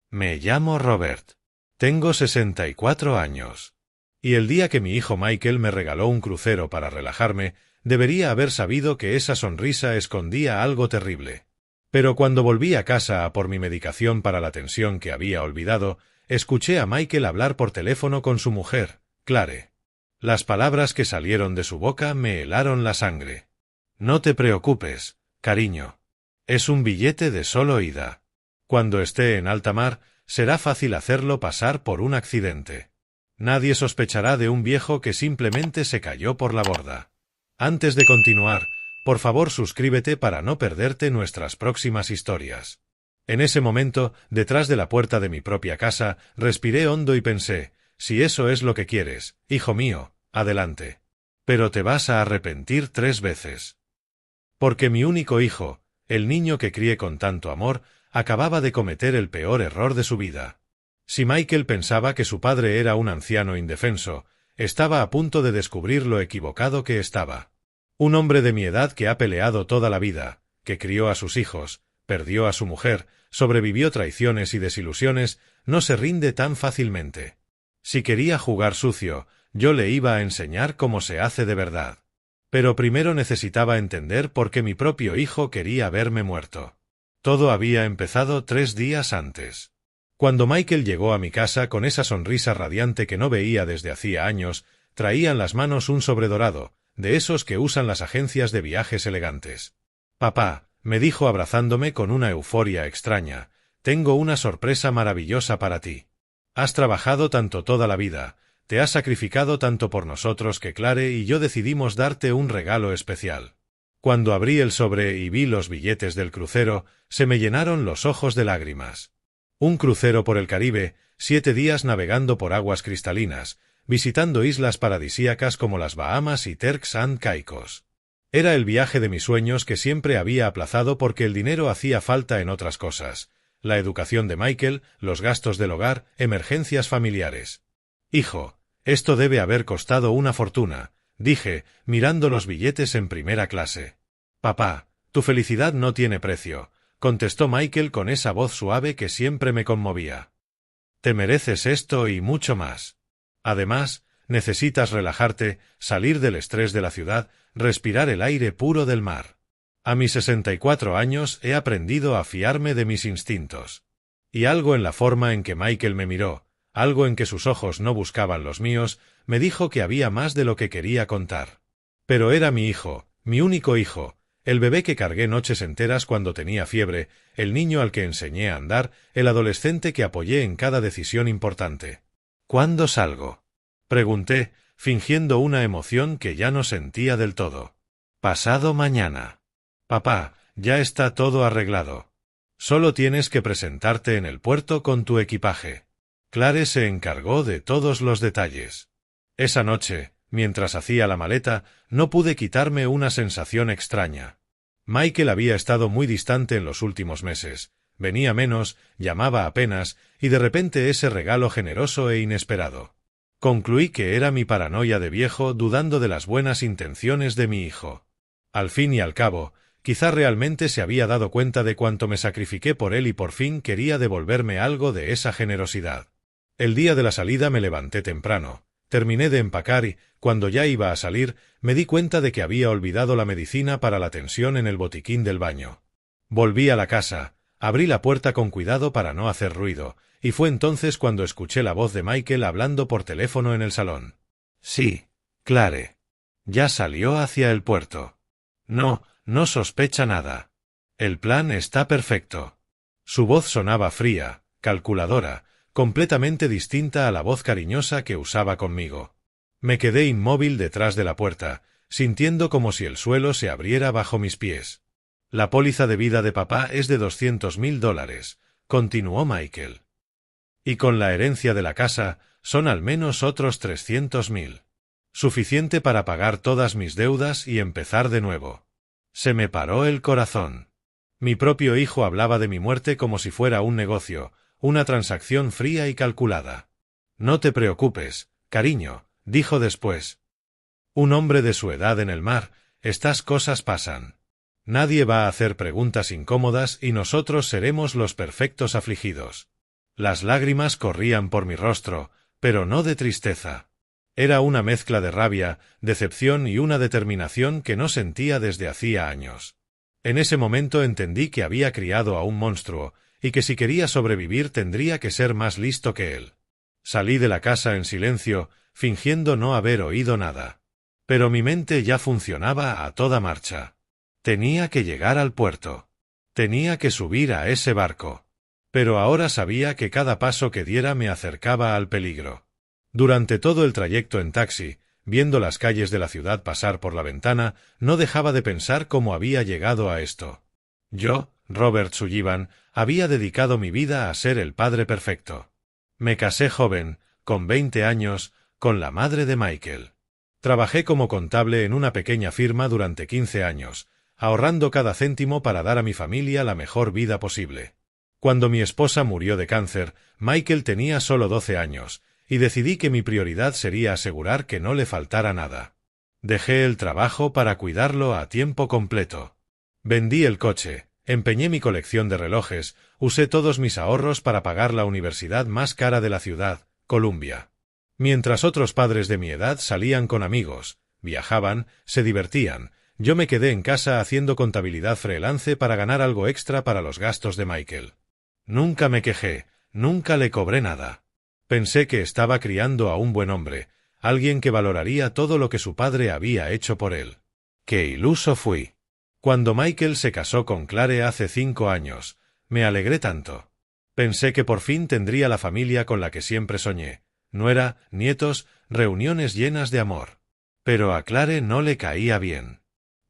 Me llamo Robert. Tengo 64 años. Y el día que mi hijo Michael me regaló un crucero para relajarme, debería haber sabido que esa sonrisa escondía algo terrible. Pero cuando volví a casa a por mi medicación para la tensión que había olvidado, escuché a Michael hablar por teléfono con su mujer, Clare. Las palabras que salieron de su boca me helaron la sangre. No te preocupes, cariño. Es un billete de solo ida. Cuando esté en alta mar, será fácil hacerlo pasar por un accidente. Nadie sospechará de un viejo que simplemente se cayó por la borda. Antes de continuar, por favor suscríbete para no perderte nuestras próximas historias. En ese momento, detrás de la puerta de mi propia casa, respiré hondo y pensé, si eso es lo que quieres, hijo mío, adelante. Pero te vas a arrepentir 3 veces. Porque mi único hijo, el niño que crié con tanto amor, acababa de cometer el peor error de su vida. Si Michael pensaba que su padre era un anciano indefenso, estaba a punto de descubrir lo equivocado que estaba. Un hombre de mi edad que ha peleado toda la vida, que crió a sus hijos, perdió a su mujer, sobrevivió traiciones y desilusiones, no se rinde tan fácilmente. Si quería jugar sucio, yo le iba a enseñar cómo se hace de verdad. Pero primero necesitaba entender por qué mi propio hijo quería verme muerto. Todo había empezado 3 días antes. Cuando Michael llegó a mi casa con esa sonrisa radiante que no veía desde hacía años, traía en las manos un sobre dorado, de esos que usan las agencias de viajes elegantes. Papá, me dijo abrazándome con una euforia extraña, tengo una sorpresa maravillosa para ti. Has trabajado tanto toda la vida, te has sacrificado tanto por nosotros que Clare y yo decidimos darte un regalo especial. Cuando abrí el sobre y vi los billetes del crucero, se me llenaron los ojos de lágrimas. Un crucero por el Caribe, 7 días navegando por aguas cristalinas, visitando islas paradisíacas como las Bahamas y Turks and Caicos. Era el viaje de mis sueños que siempre había aplazado porque el dinero hacía falta en otras cosas. La educación de Michael, los gastos del hogar, emergencias familiares. Hijo, esto debe haber costado una fortuna, dije, mirando los billetes en primera clase. Papá, tu felicidad no tiene precio, contestó Michael con esa voz suave que siempre me conmovía. Te mereces esto y mucho más. Además, necesitas relajarte, salir del estrés de la ciudad, respirar el aire puro del mar. A mis 64 años he aprendido a fiarme de mis instintos. Y algo en la forma en que Michael me miró, algo en que sus ojos no buscaban los míos, me dijo que había más de lo que quería contar. Pero era mi hijo, mi único hijo, el bebé que cargué noches enteras cuando tenía fiebre, el niño al que enseñé a andar, el adolescente que apoyé en cada decisión importante. ¿Cuándo salgo?, pregunté, fingiendo una emoción que ya no sentía del todo. Pasado mañana. Papá, ya está todo arreglado. Solo tienes que presentarte en el puerto con tu equipaje. Clare se encargó de todos los detalles. Esa noche, mientras hacía la maleta, no pude quitarme una sensación extraña. Michael había estado muy distante en los últimos meses, venía menos, llamaba apenas, y de repente ese regalo generoso e inesperado. Concluí que era mi paranoia de viejo dudando de las buenas intenciones de mi hijo. Al fin y al cabo, quizá realmente se había dado cuenta de cuánto me sacrifiqué por él y por fin quería devolverme algo de esa generosidad. El día de la salida me levanté temprano, terminé de empacar y, cuando ya iba a salir, me di cuenta de que había olvidado la medicina para la tensión en el botiquín del baño. Volví a la casa, abrí la puerta con cuidado para no hacer ruido, y fue entonces cuando escuché la voz de Michael hablando por teléfono en el salón. Sí, Clare. Ya salió hacia el puerto. No sospecha nada. El plan está perfecto. Su voz sonaba fría, calculadora, completamente distinta a la voz cariñosa que usaba conmigo. Me quedé inmóvil detrás de la puerta, sintiendo como si el suelo se abriera bajo mis pies. La póliza de vida de papá es de $200.000, continuó Michael. Y con la herencia de la casa, son al menos otros 300.000. Suficiente para pagar todas mis deudas y empezar de nuevo. Se me paró el corazón. Mi propio hijo hablaba de mi muerte como si fuera un negocio, una transacción fría y calculada. No te preocupes, cariño, dijo después. Un hombre de su edad en el mar, estas cosas pasan. Nadie va a hacer preguntas incómodas y nosotros seremos los perfectos afligidos. Las lágrimas corrían por mi rostro, pero no de tristeza. Era una mezcla de rabia, decepción y una determinación que no sentía desde hacía años. En ese momento entendí que había criado a un monstruo, y que si quería sobrevivir tendría que ser más listo que él. Salí de la casa en silencio, fingiendo no haber oído nada. Pero mi mente ya funcionaba a toda marcha. Tenía que llegar al puerto. Tenía que subir a ese barco. Pero ahora sabía que cada paso que diera me acercaba al peligro. Durante todo el trayecto en taxi, viendo las calles de la ciudad pasar por la ventana, no dejaba de pensar cómo había llegado a esto. Yo, Robert Sullivan, había dedicado mi vida a ser el padre perfecto. Me casé joven, con 20 años, con la madre de Michael. Trabajé como contable en una pequeña firma durante 15 años, ahorrando cada céntimo para dar a mi familia la mejor vida posible. Cuando mi esposa murió de cáncer, Michael tenía solo 12 años, y decidí que mi prioridad sería asegurar que no le faltara nada. Dejé el trabajo para cuidarlo a tiempo completo. Vendí el coche, empeñé mi colección de relojes, usé todos mis ahorros para pagar la universidad más cara de la ciudad, Columbia. Mientras otros padres de mi edad salían con amigos, viajaban, se divertían, yo me quedé en casa haciendo contabilidad freelance para ganar algo extra para los gastos de Michael. Nunca me quejé, nunca le cobré nada. Pensé que estaba criando a un buen hombre, alguien que valoraría todo lo que su padre había hecho por él. ¡Qué iluso fui! Cuando Michael se casó con Clare hace 5 años, me alegré tanto. Pensé que por fin tendría la familia con la que siempre soñé, nuera, nietos, reuniones llenas de amor. Pero a Clare no le caía bien.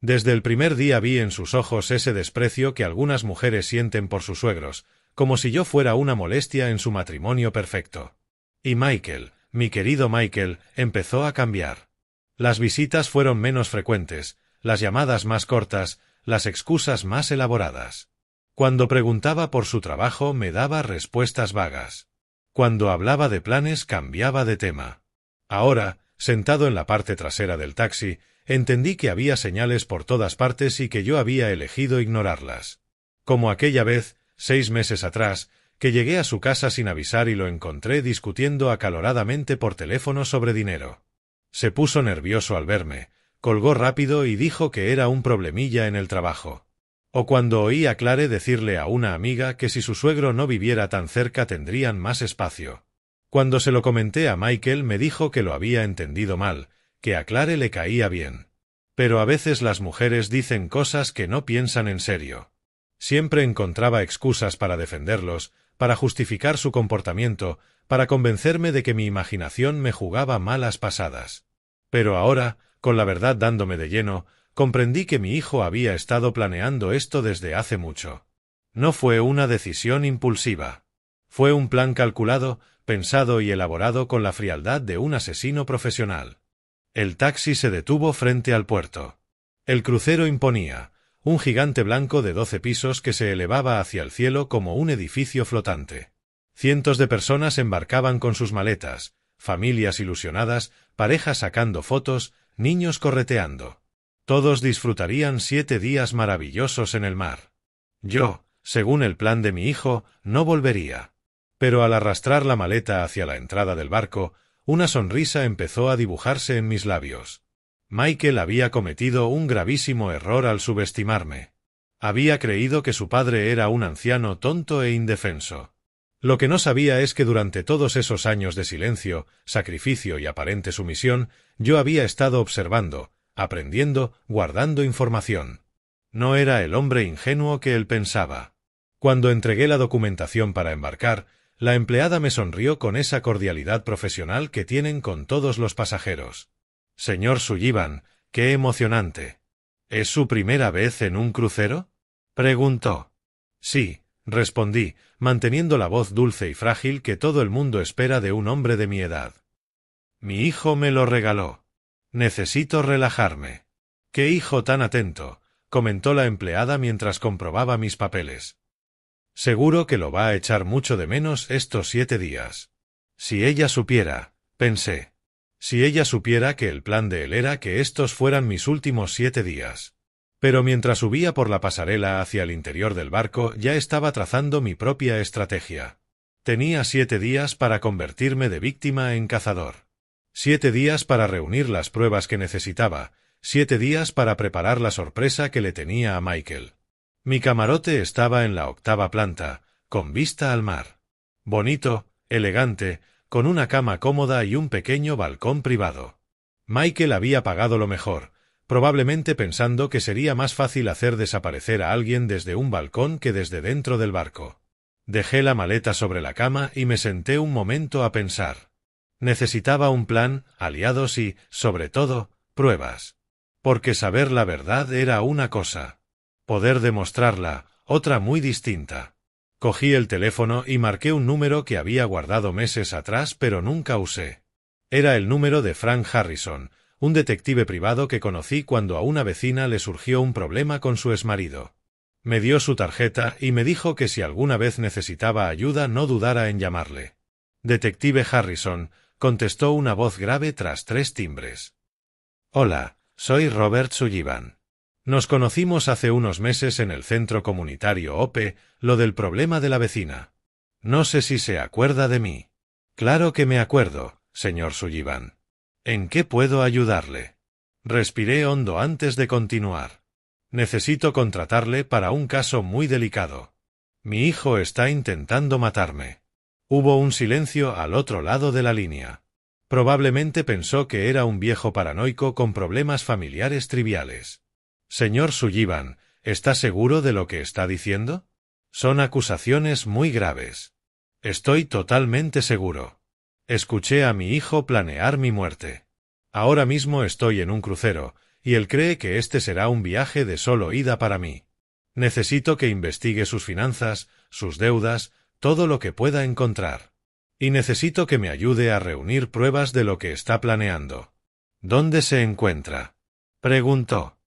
Desde el primer día vi en sus ojos ese desprecio que algunas mujeres sienten por sus suegros, como si yo fuera una molestia en su matrimonio perfecto. Y Michael, mi querido Michael, empezó a cambiar. Las visitas fueron menos frecuentes, las llamadas más cortas, las excusas más elaboradas. Cuando preguntaba por su trabajo me daba respuestas vagas. Cuando hablaba de planes cambiaba de tema. Ahora, sentado en la parte trasera del taxi, entendí que había señales por todas partes y que yo había elegido ignorarlas. Como aquella vez, 6 meses atrás, que llegué a su casa sin avisar y lo encontré discutiendo acaloradamente por teléfono sobre dinero. Se puso nervioso al verme, colgó rápido y dijo que era un problemilla en el trabajo. O cuando oí a Clare decirle a una amiga que si su suegro no viviera tan cerca tendrían más espacio. Cuando se lo comenté a Michael me dijo que lo había entendido mal, que a Clare le caía bien. Pero a veces las mujeres dicen cosas que no piensan en serio. Siempre encontraba excusas para defenderlos, para justificar su comportamiento, para convencerme de que mi imaginación me jugaba malas pasadas. Pero ahora, con la verdad dándome de lleno, comprendí que mi hijo había estado planeando esto desde hace mucho. No fue una decisión impulsiva. Fue un plan calculado, pensado y elaborado con la frialdad de un asesino profesional. El taxi se detuvo frente al puerto. El crucero imponía, un gigante blanco de 12 pisos que se elevaba hacia el cielo como un edificio flotante. Cientos de personas embarcaban con sus maletas, familias ilusionadas, parejas sacando fotos, niños correteando. Todos disfrutarían 7 días maravillosos en el mar. Yo, según el plan de mi hijo, no volvería. Pero al arrastrar la maleta hacia la entrada del barco, una sonrisa empezó a dibujarse en mis labios. Michael había cometido un gravísimo error al subestimarme. Había creído que su padre era un anciano tonto e indefenso. Lo que no sabía es que durante todos esos años de silencio, sacrificio y aparente sumisión, yo había estado observando, aprendiendo, guardando información. No era el hombre ingenuo que él pensaba. Cuando entregué la documentación para embarcar, la empleada me sonrió con esa cordialidad profesional que tienen con todos los pasajeros. Señor Sullivan, qué emocionante. ¿Es su primera vez en un crucero? Preguntó. Sí, respondí, manteniendo la voz dulce y frágil que todo el mundo espera de un hombre de mi edad. Mi hijo me lo regaló. Necesito relajarme. Qué hijo tan atento, comentó la empleada mientras comprobaba mis papeles. Seguro que lo va a echar mucho de menos estos 7 días. Si ella supiera, pensé. Si ella supiera que el plan de él era que estos fueran mis últimos 7 días. Pero mientras subía por la pasarela hacia el interior del barco ya estaba trazando mi propia estrategia. Tenía 7 días para convertirme de víctima en cazador. 7 días para reunir las pruebas que necesitaba, 7 días para preparar la sorpresa que le tenía a Michael. Mi camarote estaba en la 8ª planta, con vista al mar. Bonito, elegante, con una cama cómoda y un pequeño balcón privado. Michael había pagado lo mejor, probablemente pensando que sería más fácil hacer desaparecer a alguien desde un balcón que desde dentro del barco. Dejé la maleta sobre la cama y me senté un momento a pensar. Necesitaba un plan, aliados y, sobre todo, pruebas. Porque saber la verdad era una cosa. Poder demostrarla, otra muy distinta. Cogí el teléfono y marqué un número que había guardado meses atrás pero nunca usé. Era el número de Frank Harrison, un detective privado que conocí cuando a una vecina le surgió un problema con su exmarido. Me dio su tarjeta y me dijo que si alguna vez necesitaba ayuda no dudara en llamarle. Detective Harrison, contestó una voz grave tras 3 timbres. Hola, soy Robert Sullivan. Nos conocimos hace unos meses en el centro comunitario OPE, lo del problema de la vecina. No sé si se acuerda de mí. Claro que me acuerdo, señor Sullivan. ¿En qué puedo ayudarle? Respiré hondo antes de continuar. Necesito contratarle para un caso muy delicado. Mi hijo está intentando matarme. Hubo un silencio al otro lado de la línea. Probablemente pensó que era un viejo paranoico con problemas familiares triviales. Señor Sullivan, ¿está seguro de lo que está diciendo? Son acusaciones muy graves. Estoy totalmente seguro. Escuché a mi hijo planear mi muerte. Ahora mismo estoy en un crucero, y él cree que este será un viaje de solo ida para mí. Necesito que investigue sus finanzas, sus deudas, todo lo que pueda encontrar. Y necesito que me ayude a reunir pruebas de lo que está planeando. ¿Dónde se encuentra? Preguntó.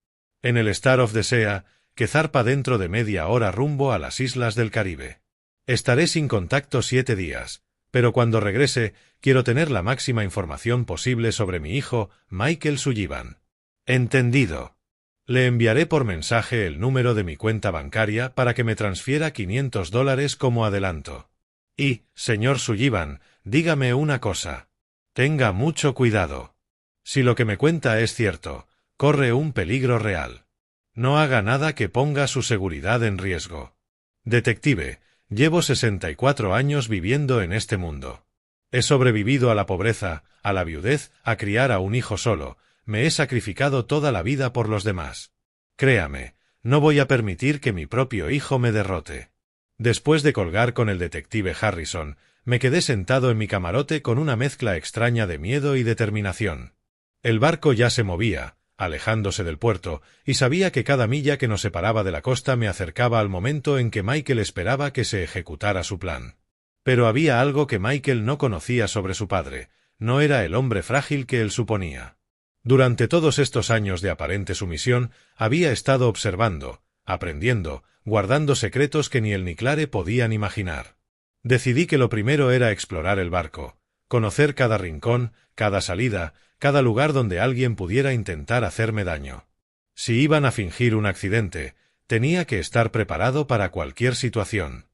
En el Star of the Sea, que zarpa dentro de media hora rumbo a las islas del Caribe. Estaré sin contacto 7 días, pero cuando regrese, quiero tener la máxima información posible sobre mi hijo, Michael Sullivan. Entendido. Le enviaré por mensaje el número de mi cuenta bancaria para que me transfiera $500 como adelanto. Y, señor Sullivan, dígame una cosa. Tenga mucho cuidado. Si lo que me cuenta es cierto, corre un peligro real. No haga nada que ponga su seguridad en riesgo. Detective, llevo 64 años viviendo en este mundo. He sobrevivido a la pobreza, a la viudez, a criar a un hijo solo. Me he sacrificado toda la vida por los demás. Créame, no voy a permitir que mi propio hijo me derrote. Después de colgar con el detective Harrison, me quedé sentado en mi camarote con una mezcla extraña de miedo y determinación. El barco ya se movía, alejándose del puerto, y sabía que cada milla que nos separaba de la costa me acercaba al momento en que Michael esperaba que se ejecutara su plan. Pero había algo que Michael no conocía sobre su padre, no era el hombre frágil que él suponía. Durante todos estos años de aparente sumisión, había estado observando, aprendiendo, guardando secretos que ni él ni Clare podían imaginar. Decidí que lo primero era explorar el barco, conocer cada rincón, cada salida, cada lugar donde alguien pudiera intentar hacerme daño. Si iban a fingir un accidente, tenía que estar preparado para cualquier situación.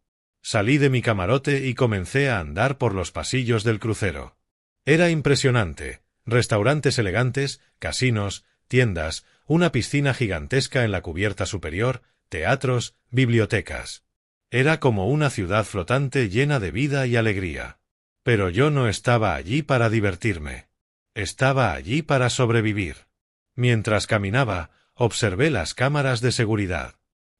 Salí de mi camarote y comencé a andar por los pasillos del crucero. Era impresionante. Restaurantes elegantes, casinos, tiendas, una piscina gigantesca en la cubierta superior, teatros, bibliotecas. Era como una ciudad flotante llena de vida y alegría. Pero yo no estaba allí para divertirme. Estaba allí para sobrevivir. Mientras caminaba, observé las cámaras de seguridad.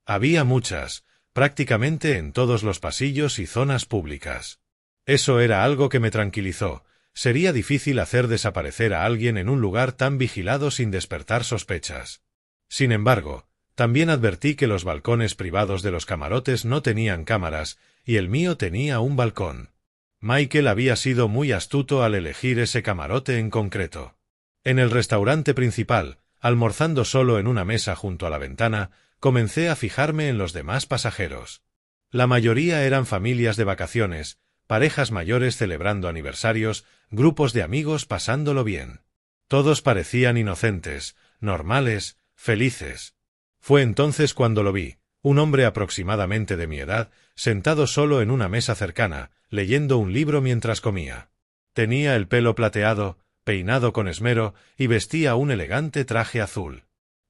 Había muchas, prácticamente en todos los pasillos y zonas públicas. Eso era algo que me tranquilizó. Sería difícil hacer desaparecer a alguien en un lugar tan vigilado sin despertar sospechas. Sin embargo, también advertí que los balcones privados de los camarotes no tenían cámaras, y el mío tenía un balcón. Michael había sido muy astuto al elegir ese camarote en concreto. En el restaurante principal, almorzando solo en una mesa junto a la ventana, comencé a fijarme en los demás pasajeros. La mayoría eran familias de vacaciones, parejas mayores celebrando aniversarios, grupos de amigos pasándolo bien. Todos parecían inocentes, normales, felices. Fue entonces cuando lo vi, Un hombre aproximadamente de mi edad, sentado solo en una mesa cercana, leyendo un libro mientras comía. Tenía el pelo plateado, peinado con esmero, y vestía un elegante traje azul.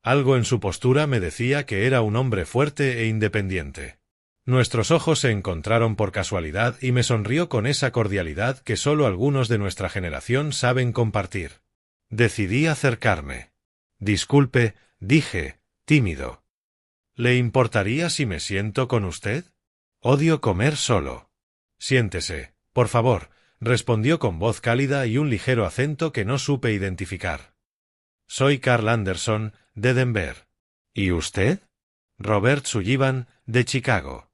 Algo en su postura me decía que era un hombre fuerte e independiente. Nuestros ojos se encontraron por casualidad y me sonrió con esa cordialidad que solo algunos de nuestra generación saben compartir. Decidí acercarme. «Disculpe», dije, tímido. «¿Le importaría si me siento con usted? Odio comer solo». «Siéntese, por favor», respondió con voz cálida y un ligero acento que no supe identificar. «Soy Carl Anderson, de Denver». «¿Y usted?» «Robert Sullivan, de Chicago».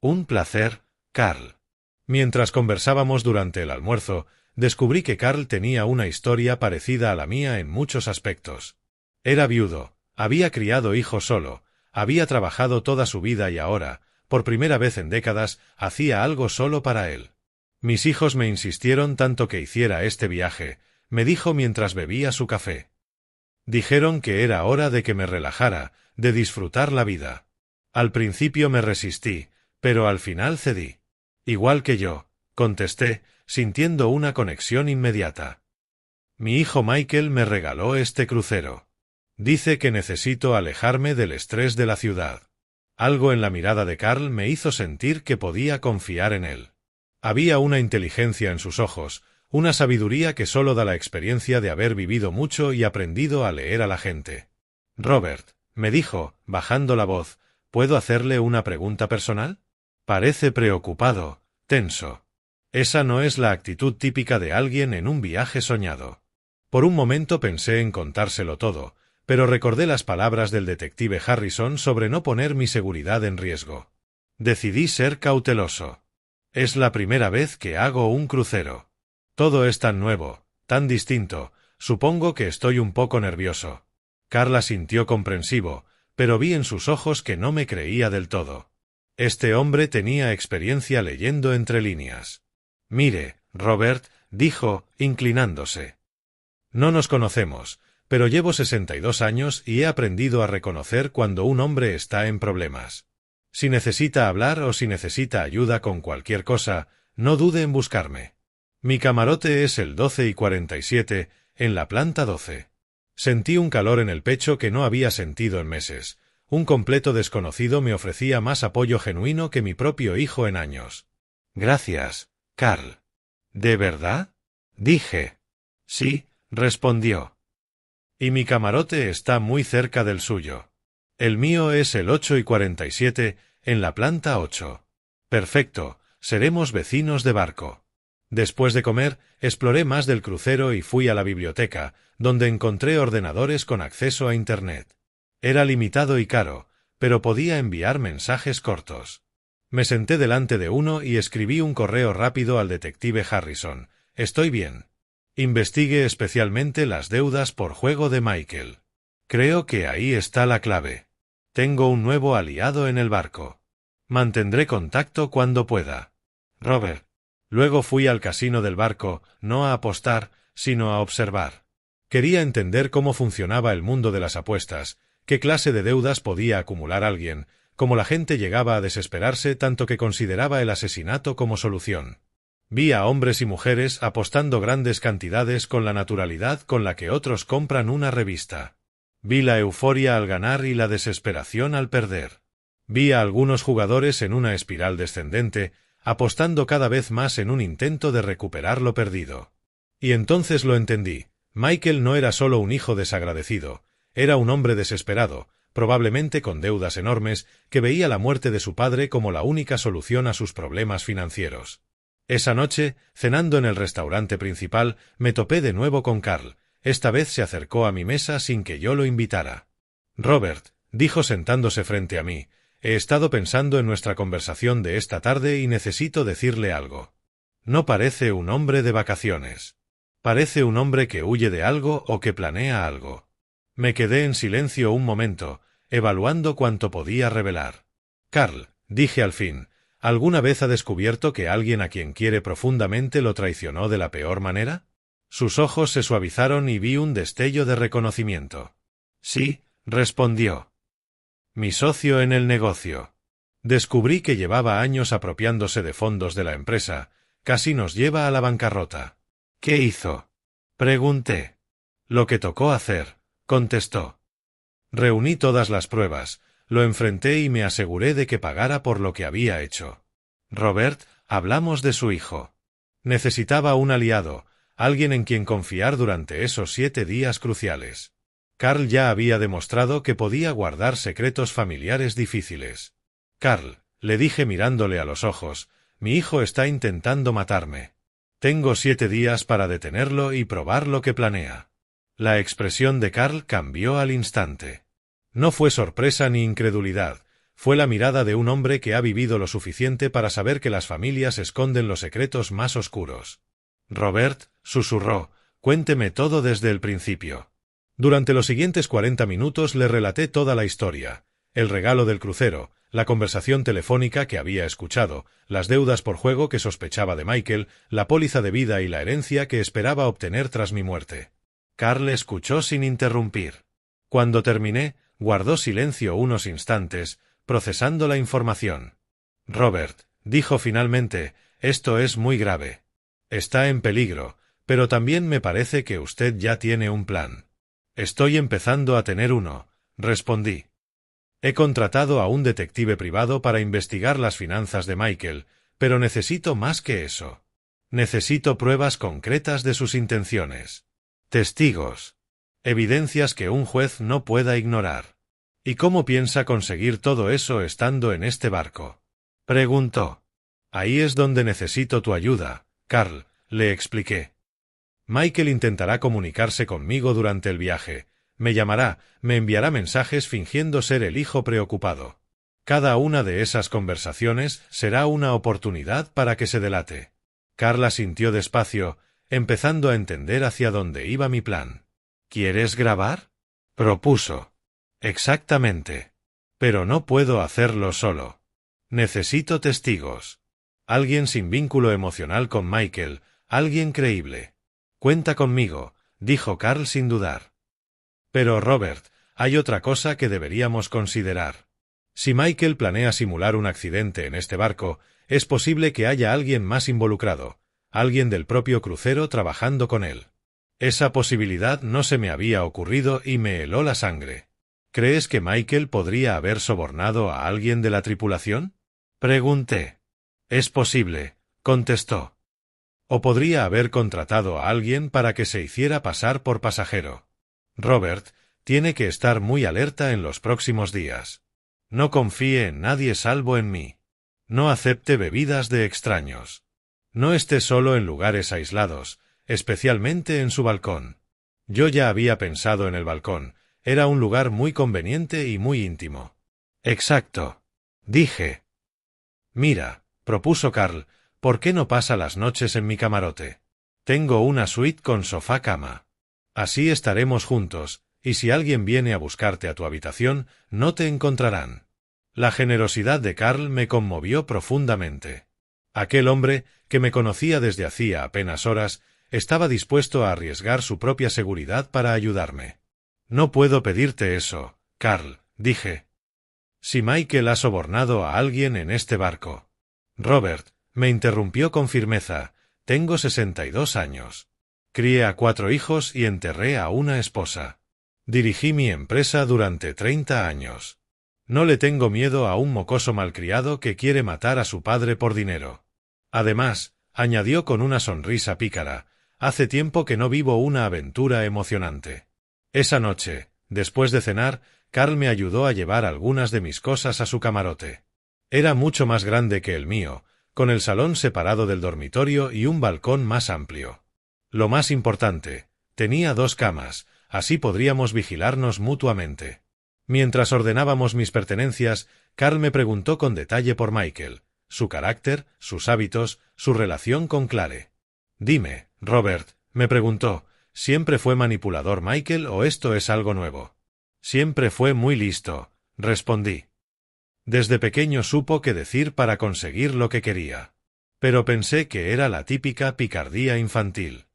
«Un placer, Carl». Mientras conversábamos durante el almuerzo, descubrí que Carl tenía una historia parecida a la mía en muchos aspectos. Era viudo, había criado hijos solo, había trabajado toda su vida y ahora, por primera vez en décadas, hacía algo solo para él. «Mis hijos me insistieron tanto que hiciera este viaje», me dijo mientras bebía su café. «Dijeron que era hora de que me relajara, de disfrutar la vida. Al principio me resistí, pero al final cedí». «Igual que yo», contesté, sintiendo una conexión inmediata. «Mi hijo Michael me regaló este crucero. Dice que necesito alejarme del estrés de la ciudad». Algo en la mirada de Carl me hizo sentir que podía confiar en él. Había una inteligencia en sus ojos, una sabiduría que solo da la experiencia de haber vivido mucho y aprendido a leer a la gente. «Robert», me dijo, bajando la voz, «¿puedo hacerle una pregunta personal?» Parece preocupado, tenso. Esa no es la actitud típica de alguien en un viaje soñado. Por un momento pensé en contárselo todo, pero recordé las palabras del detective Harrison sobre no poner mi seguridad en riesgo. Decidí ser cauteloso. «Es la primera vez que hago un crucero. Todo es tan nuevo, tan distinto, supongo que estoy un poco nervioso». Carla sintió comprensivo, pero vi en sus ojos que no me creía del todo. Este hombre tenía experiencia leyendo entre líneas. «Mire, Robert», dijo, inclinándose. «No nos conocemos, pero llevo 62 años y he aprendido a reconocer cuando un hombre está en problemas. Si necesita hablar o si necesita ayuda con cualquier cosa, no dude en buscarme. Mi camarote es el 12:47, en la planta 12. Sentí un calor en el pecho que no había sentido en meses. Un completo desconocido me ofrecía más apoyo genuino que mi propio hijo en años. «Gracias, Carl». «¿De verdad?», dije. «Sí», respondió. «Y mi camarote está muy cerca del suyo. El mío es el 8:47, en la planta 8. Perfecto, seremos vecinos de barco». Después de comer, exploré más del crucero y fui a la biblioteca, donde encontré ordenadores con acceso a Internet. Era limitado y caro, pero podía enviar mensajes cortos. Me senté delante de uno y escribí un correo rápido al detective Harrison. «Estoy bien. Investigue especialmente las deudas por juego de Michael. Creo que ahí está la clave. Tengo un nuevo aliado en el barco. Mantendré contacto cuando pueda. Robert». Luego fui al casino del barco, no a apostar, sino a observar. Quería entender cómo funcionaba el mundo de las apuestas, qué clase de deudas podía acumular alguien, cómo la gente llegaba a desesperarse tanto que consideraba el asesinato como solución. Vi a hombres y mujeres apostando grandes cantidades con la naturalidad con la que otros compran una revista. Vi la euforia al ganar y la desesperación al perder. Vi a algunos jugadores en una espiral descendente, apostando cada vez más en un intento de recuperar lo perdido. Y entonces lo entendí. Michael no era solo un hijo desagradecido, era un hombre desesperado, probablemente con deudas enormes, que veía la muerte de su padre como la única solución a sus problemas financieros. Esa noche, cenando en el restaurante principal, me topé de nuevo con Carl. Esta vez se acercó a mi mesa sin que yo lo invitara. «Robert», dijo sentándose frente a mí, «he estado pensando en nuestra conversación de esta tarde y necesito decirle algo. No parece un hombre de vacaciones. Parece un hombre que huye de algo o que planea algo». Me quedé en silencio un momento, evaluando cuánto podía revelar. «Carl», dije al fin, ¿alguna vez ha descubierto que alguien a quien quiere profundamente lo traicionó de la peor manera? Sus ojos se suavizaron y vi un destello de reconocimiento. «Sí», respondió. Mi socio en el negocio. Descubrí que llevaba años apropiándose de fondos de la empresa, casi nos lleva a la bancarrota. ¿Qué hizo? Pregunté. Lo que tocó hacer, contestó. Reuní todas las pruebas, lo enfrenté y me aseguré de que pagara por lo que había hecho. Robert, hablamos de su hijo. Necesitaba un aliado, alguien en quien confiar durante esos 7 días cruciales. Carl ya había demostrado que podía guardar secretos familiares difíciles. Carl, le dije mirándole a los ojos, mi hijo está intentando matarme. Tengo 7 días para detenerlo y probar lo que planea. La expresión de Carl cambió al instante. No fue sorpresa ni incredulidad, fue la mirada de un hombre que ha vivido lo suficiente para saber que las familias esconden los secretos más oscuros. Robert, susurró, cuénteme todo desde el principio. Durante los siguientes 40 minutos le relaté toda la historia, el regalo del crucero, la conversación telefónica que había escuchado, las deudas por juego que sospechaba de Michael, la póliza de vida y la herencia que esperaba obtener tras mi muerte. Carl escuchó sin interrumpir. Cuando terminé, guardó silencio unos instantes, procesando la información. Robert, dijo finalmente, esto es muy grave. Está en peligro, pero también me parece que usted ya tiene un plan. Estoy empezando a tener uno, respondí. He contratado a un detective privado para investigar las finanzas de Michael, pero necesito más que eso. Necesito pruebas concretas de sus intenciones. Testigos. Evidencias que un juez no pueda ignorar. ¿Y cómo piensa conseguir todo eso estando en este barco? Preguntó. Ahí es donde necesito tu ayuda, Carl, le expliqué. Michael intentará comunicarse conmigo durante el viaje. Me llamará, me enviará mensajes fingiendo ser el hijo preocupado. Cada una de esas conversaciones será una oportunidad para que se delate. Carl asintió despacio, empezando a entender hacia dónde iba mi plan. ¿Quieres grabar? Propuso. Exactamente. Pero no puedo hacerlo solo. Necesito testigos. Alguien sin vínculo emocional con Michael, alguien creíble. Cuenta conmigo, dijo Carl sin dudar. Pero Robert, hay otra cosa que deberíamos considerar. Si Michael planea simular un accidente en este barco, es posible que haya alguien más involucrado, alguien del propio crucero trabajando con él. Esa posibilidad no se me había ocurrido y me heló la sangre. ¿Crees que Michael podría haber sobornado a alguien de la tripulación? Pregunté. Es posible, contestó. O podría haber contratado a alguien para que se hiciera pasar por pasajero. Robert, tiene que estar muy alerta en los próximos días. No confíe en nadie salvo en mí. No acepte bebidas de extraños. No esté solo en lugares aislados, especialmente en su balcón. Yo ya había pensado en el balcón, era un lugar muy conveniente y muy íntimo. Exacto. Dije. Mira, propuso Carl, ¿por qué no pasa las noches en mi camarote? Tengo una suite con sofá-cama. Así estaremos juntos, y si alguien viene a buscarte a tu habitación, no te encontrarán. La generosidad de Carl me conmovió profundamente. Aquel hombre, que me conocía desde hacía apenas horas, estaba dispuesto a arriesgar su propia seguridad para ayudarme. No puedo pedirte eso, Carl, dije. Si Michael ha sobornado a alguien en este barco. Robert, me interrumpió con firmeza, tengo 62 años. Crié a 4 hijos y enterré a una esposa. Dirigí mi empresa durante 30 años. No le tengo miedo a un mocoso malcriado que quiere matar a su padre por dinero. Además, añadió con una sonrisa pícara, hace tiempo que no vivo una aventura emocionante. Esa noche, después de cenar, Carl me ayudó a llevar algunas de mis cosas a su camarote. Era mucho más grande que el mío, con el salón separado del dormitorio y un balcón más amplio. Lo más importante, tenía 2 camas, así podríamos vigilarnos mutuamente. Mientras ordenábamos mis pertenencias, Carl me preguntó con detalle por Michael, su carácter, sus hábitos, su relación con Clare. Dime, Robert, me preguntó, ¿siempre fue manipulador Michael o esto es algo nuevo? Siempre fue muy listo, respondí. Desde pequeño supo qué decir para conseguir lo que quería. Pero pensé que era la típica picardía infantil.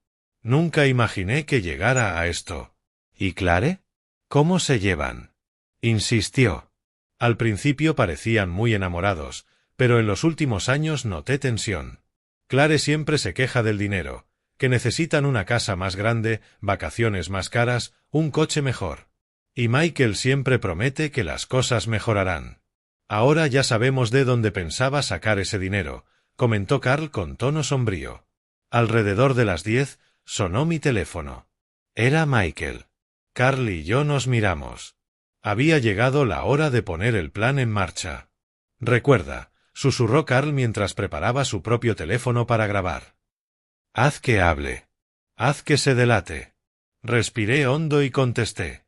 Nunca imaginé que llegara a esto. ¿Y Clare? ¿Cómo se llevan? Insistió. Al principio parecían muy enamorados, pero en los últimos años noté tensión. Clare siempre se queja del dinero, que necesitan una casa más grande, vacaciones más caras, un coche mejor. Y Michael siempre promete que las cosas mejorarán. Ahora ya sabemos de dónde pensaba sacar ese dinero, comentó Carl con tono sombrío. Alrededor de las 10, sonó mi teléfono. Era Michael. Carl y yo nos miramos. Había llegado la hora de poner el plan en marcha. Recuerda, susurró Carl mientras preparaba su propio teléfono para grabar. Haz que hable. Haz que se delate. Respiré hondo y contesté.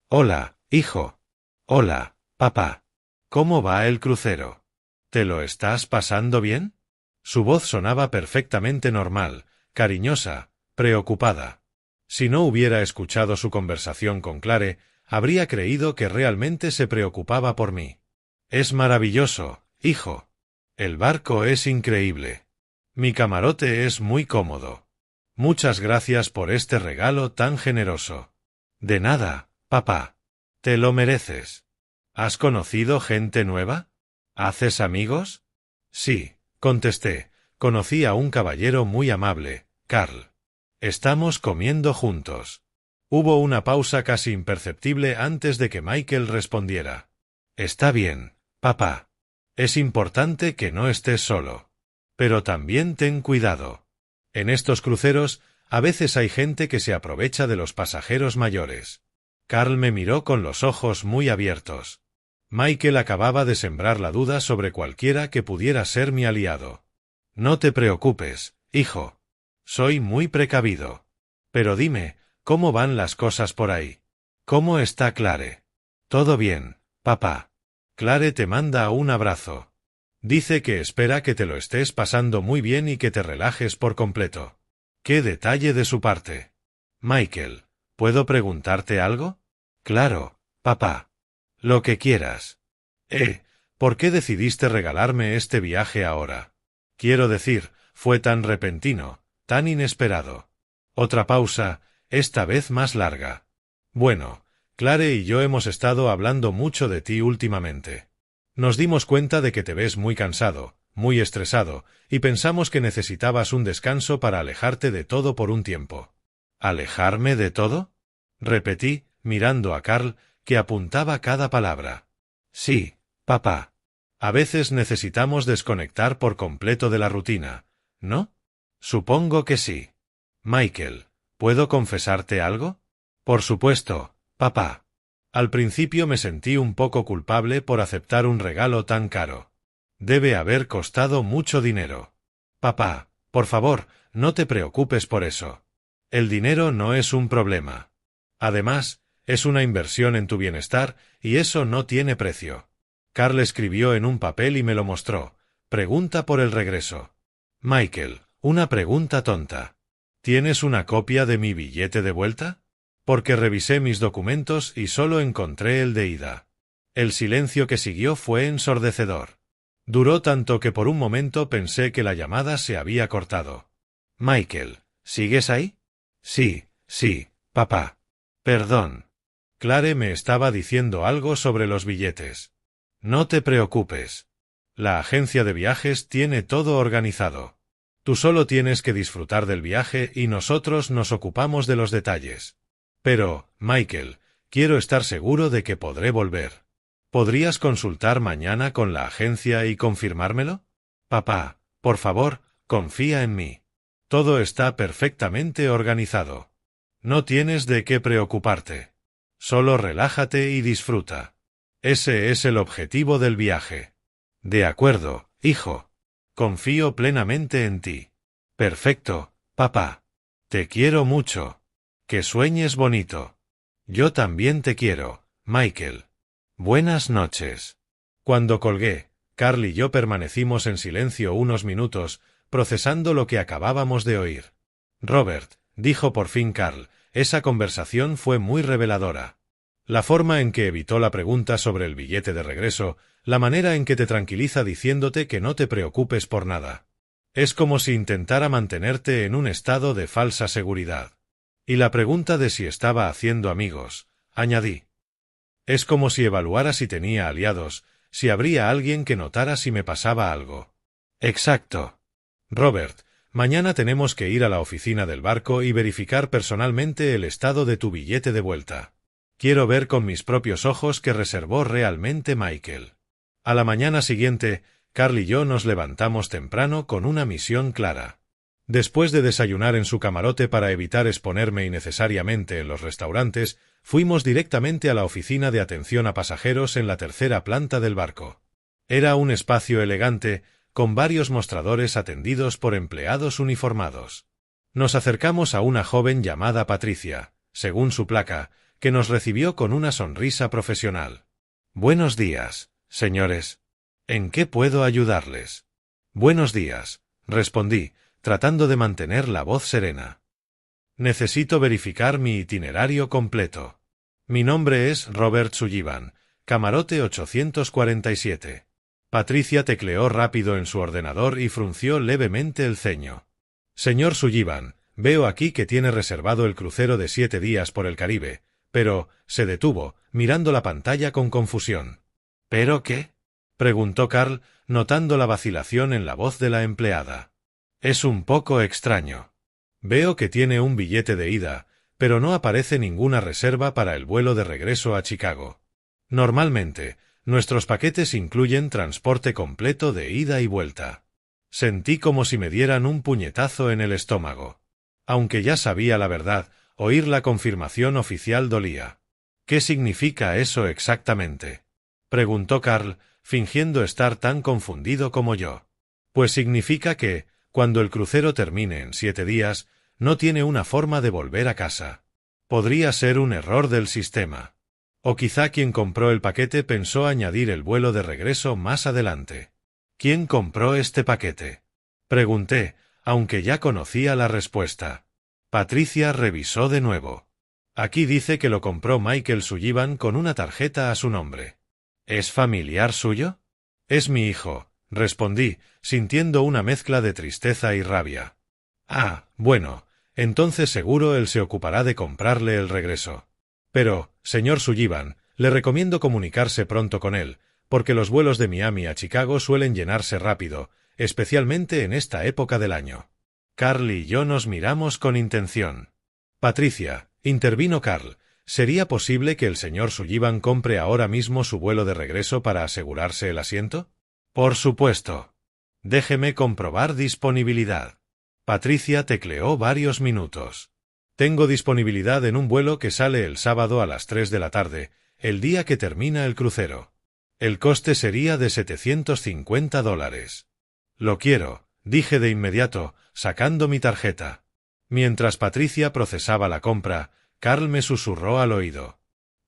Hola, hijo. Hola, papá. ¿Cómo va el crucero? ¿Te lo estás pasando bien? Su voz sonaba perfectamente normal, cariñosa, preocupada. Si no hubiera escuchado su conversación con Clare, habría creído que realmente se preocupaba por mí. Es maravilloso, hijo. El barco es increíble. Mi camarote es muy cómodo. Muchas gracias por este regalo tan generoso. De nada, papá. Te lo mereces. ¿Has conocido gente nueva? ¿Haces amigos? Sí, contesté. Conocí a un caballero muy amable, Carl. Estamos comiendo juntos. Hubo una pausa casi imperceptible antes de que Michael respondiera. Está bien, papá. Es importante que no estés solo. Pero también ten cuidado. En estos cruceros, a veces hay gente que se aprovecha de los pasajeros mayores. Carl me miró con los ojos muy abiertos. Michael acababa de sembrar la duda sobre cualquiera que pudiera ser mi aliado. No te preocupes, hijo. Soy muy precavido. Pero dime, ¿cómo van las cosas por ahí? ¿Cómo está Clare? Todo bien, papá. Clare te manda un abrazo. Dice que espera que te lo estés pasando muy bien y que te relajes por completo. ¡Qué detalle de su parte! Michael, ¿puedo preguntarte algo? Claro, papá. Lo que quieras. ¿Por qué decidiste regalarme este viaje ahora? Quiero decir, fue tan repentino, tan inesperado. Otra pausa, esta vez más larga. Bueno, Clare y yo hemos estado hablando mucho de ti últimamente. Nos dimos cuenta de que te ves muy cansado, muy estresado, y pensamos que necesitabas un descanso para alejarte de todo por un tiempo. ¿Alejarme de todo? Repetí, mirando a Carl, que apuntaba cada palabra. Sí, papá. A veces necesitamos desconectar por completo de la rutina, ¿no? Supongo que sí. Michael, ¿puedo confesarte algo? Por supuesto, papá. Al principio me sentí un poco culpable por aceptar un regalo tan caro. Debe haber costado mucho dinero. Papá, por favor, no te preocupes por eso. El dinero no es un problema. Además, es una inversión en tu bienestar y eso no tiene precio. Carl escribió en un papel y me lo mostró. Pregunta por el regreso. Michael, una pregunta tonta. ¿Tienes una copia de mi billete de vuelta? Porque revisé mis documentos y solo encontré el de ida. El silencio que siguió fue ensordecedor. Duró tanto que por un momento pensé que la llamada se había cortado. Michael, ¿sigues ahí? Sí, papá. Perdón. Clare me estaba diciendo algo sobre los billetes. No te preocupes. La agencia de viajes tiene todo organizado. Tú solo tienes que disfrutar del viaje y nosotros nos ocupamos de los detalles. Pero, Michael, quiero estar seguro de que podré volver. ¿Podrías consultar mañana con la agencia y confirmármelo? Papá, por favor, confía en mí. Todo está perfectamente organizado. No tienes de qué preocuparte. Solo relájate y disfruta. Ese es el objetivo del viaje. De acuerdo, hijo. Confío plenamente en ti. Perfecto, papá. Te quiero mucho. Que sueñes bonito. Yo también te quiero, Michael. Buenas noches. Cuando colgué, Carl y yo permanecimos en silencio unos minutos, procesando lo que acabábamos de oír. Robert, dijo por fin Carl, esa conversación fue muy reveladora. La forma en que evitó la pregunta sobre el billete de regreso, la manera en que te tranquiliza diciéndote que no te preocupes por nada. Es como si intentara mantenerte en un estado de falsa seguridad. Y la pregunta de si estaba haciendo amigos, añadí. Es como si evaluara si tenía aliados, si habría alguien que notara si me pasaba algo. Exacto. Robert, mañana tenemos que ir a la oficina del barco y verificar personalmente el estado de tu billete de vuelta. Quiero ver con mis propios ojos que reservó realmente Michael. A la mañana siguiente, Carl y yo nos levantamos temprano con una misión clara. Después de desayunar en su camarote para evitar exponerme innecesariamente en los restaurantes, fuimos directamente a la oficina de atención a pasajeros en la tercera planta del barco. Era un espacio elegante, con varios mostradores atendidos por empleados uniformados. Nos acercamos a una joven llamada Patricia, según su placa, que nos recibió con una sonrisa profesional. «Buenos días, señores. ¿En qué puedo ayudarles?» «Buenos días», respondí, tratando de mantener la voz serena. «Necesito verificar mi itinerario completo. Mi nombre es Robert Sullivan, camarote 847. Patricia tecleó rápido en su ordenador y frunció levemente el ceño. «Señor Sullivan, veo aquí que tiene reservado el crucero de 7 días por el Caribe», pero se detuvo, mirando la pantalla con confusión. «¿Pero qué?», preguntó Carl, notando la vacilación en la voz de la empleada. «Es un poco extraño. Veo que tiene un billete de ida, pero no aparece ninguna reserva para el vuelo de regreso a Chicago. Normalmente, nuestros paquetes incluyen transporte completo de ida y vuelta». Sentí como si me dieran un puñetazo en el estómago. Aunque ya sabía la verdad, oír la confirmación oficial dolía. «¿Qué significa eso exactamente?», preguntó Carl, fingiendo estar tan confundido como yo. «Pues significa que, cuando el crucero termine en 7 días, no tiene una forma de volver a casa. Podría ser un error del sistema. O quizá quien compró el paquete pensó añadir el vuelo de regreso más adelante». «¿Quién compró este paquete?», pregunté, aunque ya conocía la respuesta. Patricia revisó de nuevo. «Aquí dice que lo compró Michael Sullivan con una tarjeta a su nombre». «¿Es familiar suyo?». «Es mi hijo», respondí, sintiendo una mezcla de tristeza y rabia. «Ah, bueno, entonces seguro él se ocupará de comprarle el regreso. Pero, señor Sullivan, le recomiendo comunicarse pronto con él, porque los vuelos de Miami a Chicago suelen llenarse rápido, especialmente en esta época del año». Carl y yo nos miramos con intención. «Patricia», intervino Carl, «¿sería posible que el señor Sullivan compre ahora mismo su vuelo de regreso para asegurarse el asiento?». «Por supuesto. Déjeme comprobar disponibilidad». Patricia tecleó varios minutos. «Tengo disponibilidad en un vuelo que sale el sábado a las 3 de la tarde, el día que termina el crucero. El coste sería de $750. «Lo quiero», dije de inmediato, sacando mi tarjeta. Mientras Patricia procesaba la compra, Carl me susurró al oído.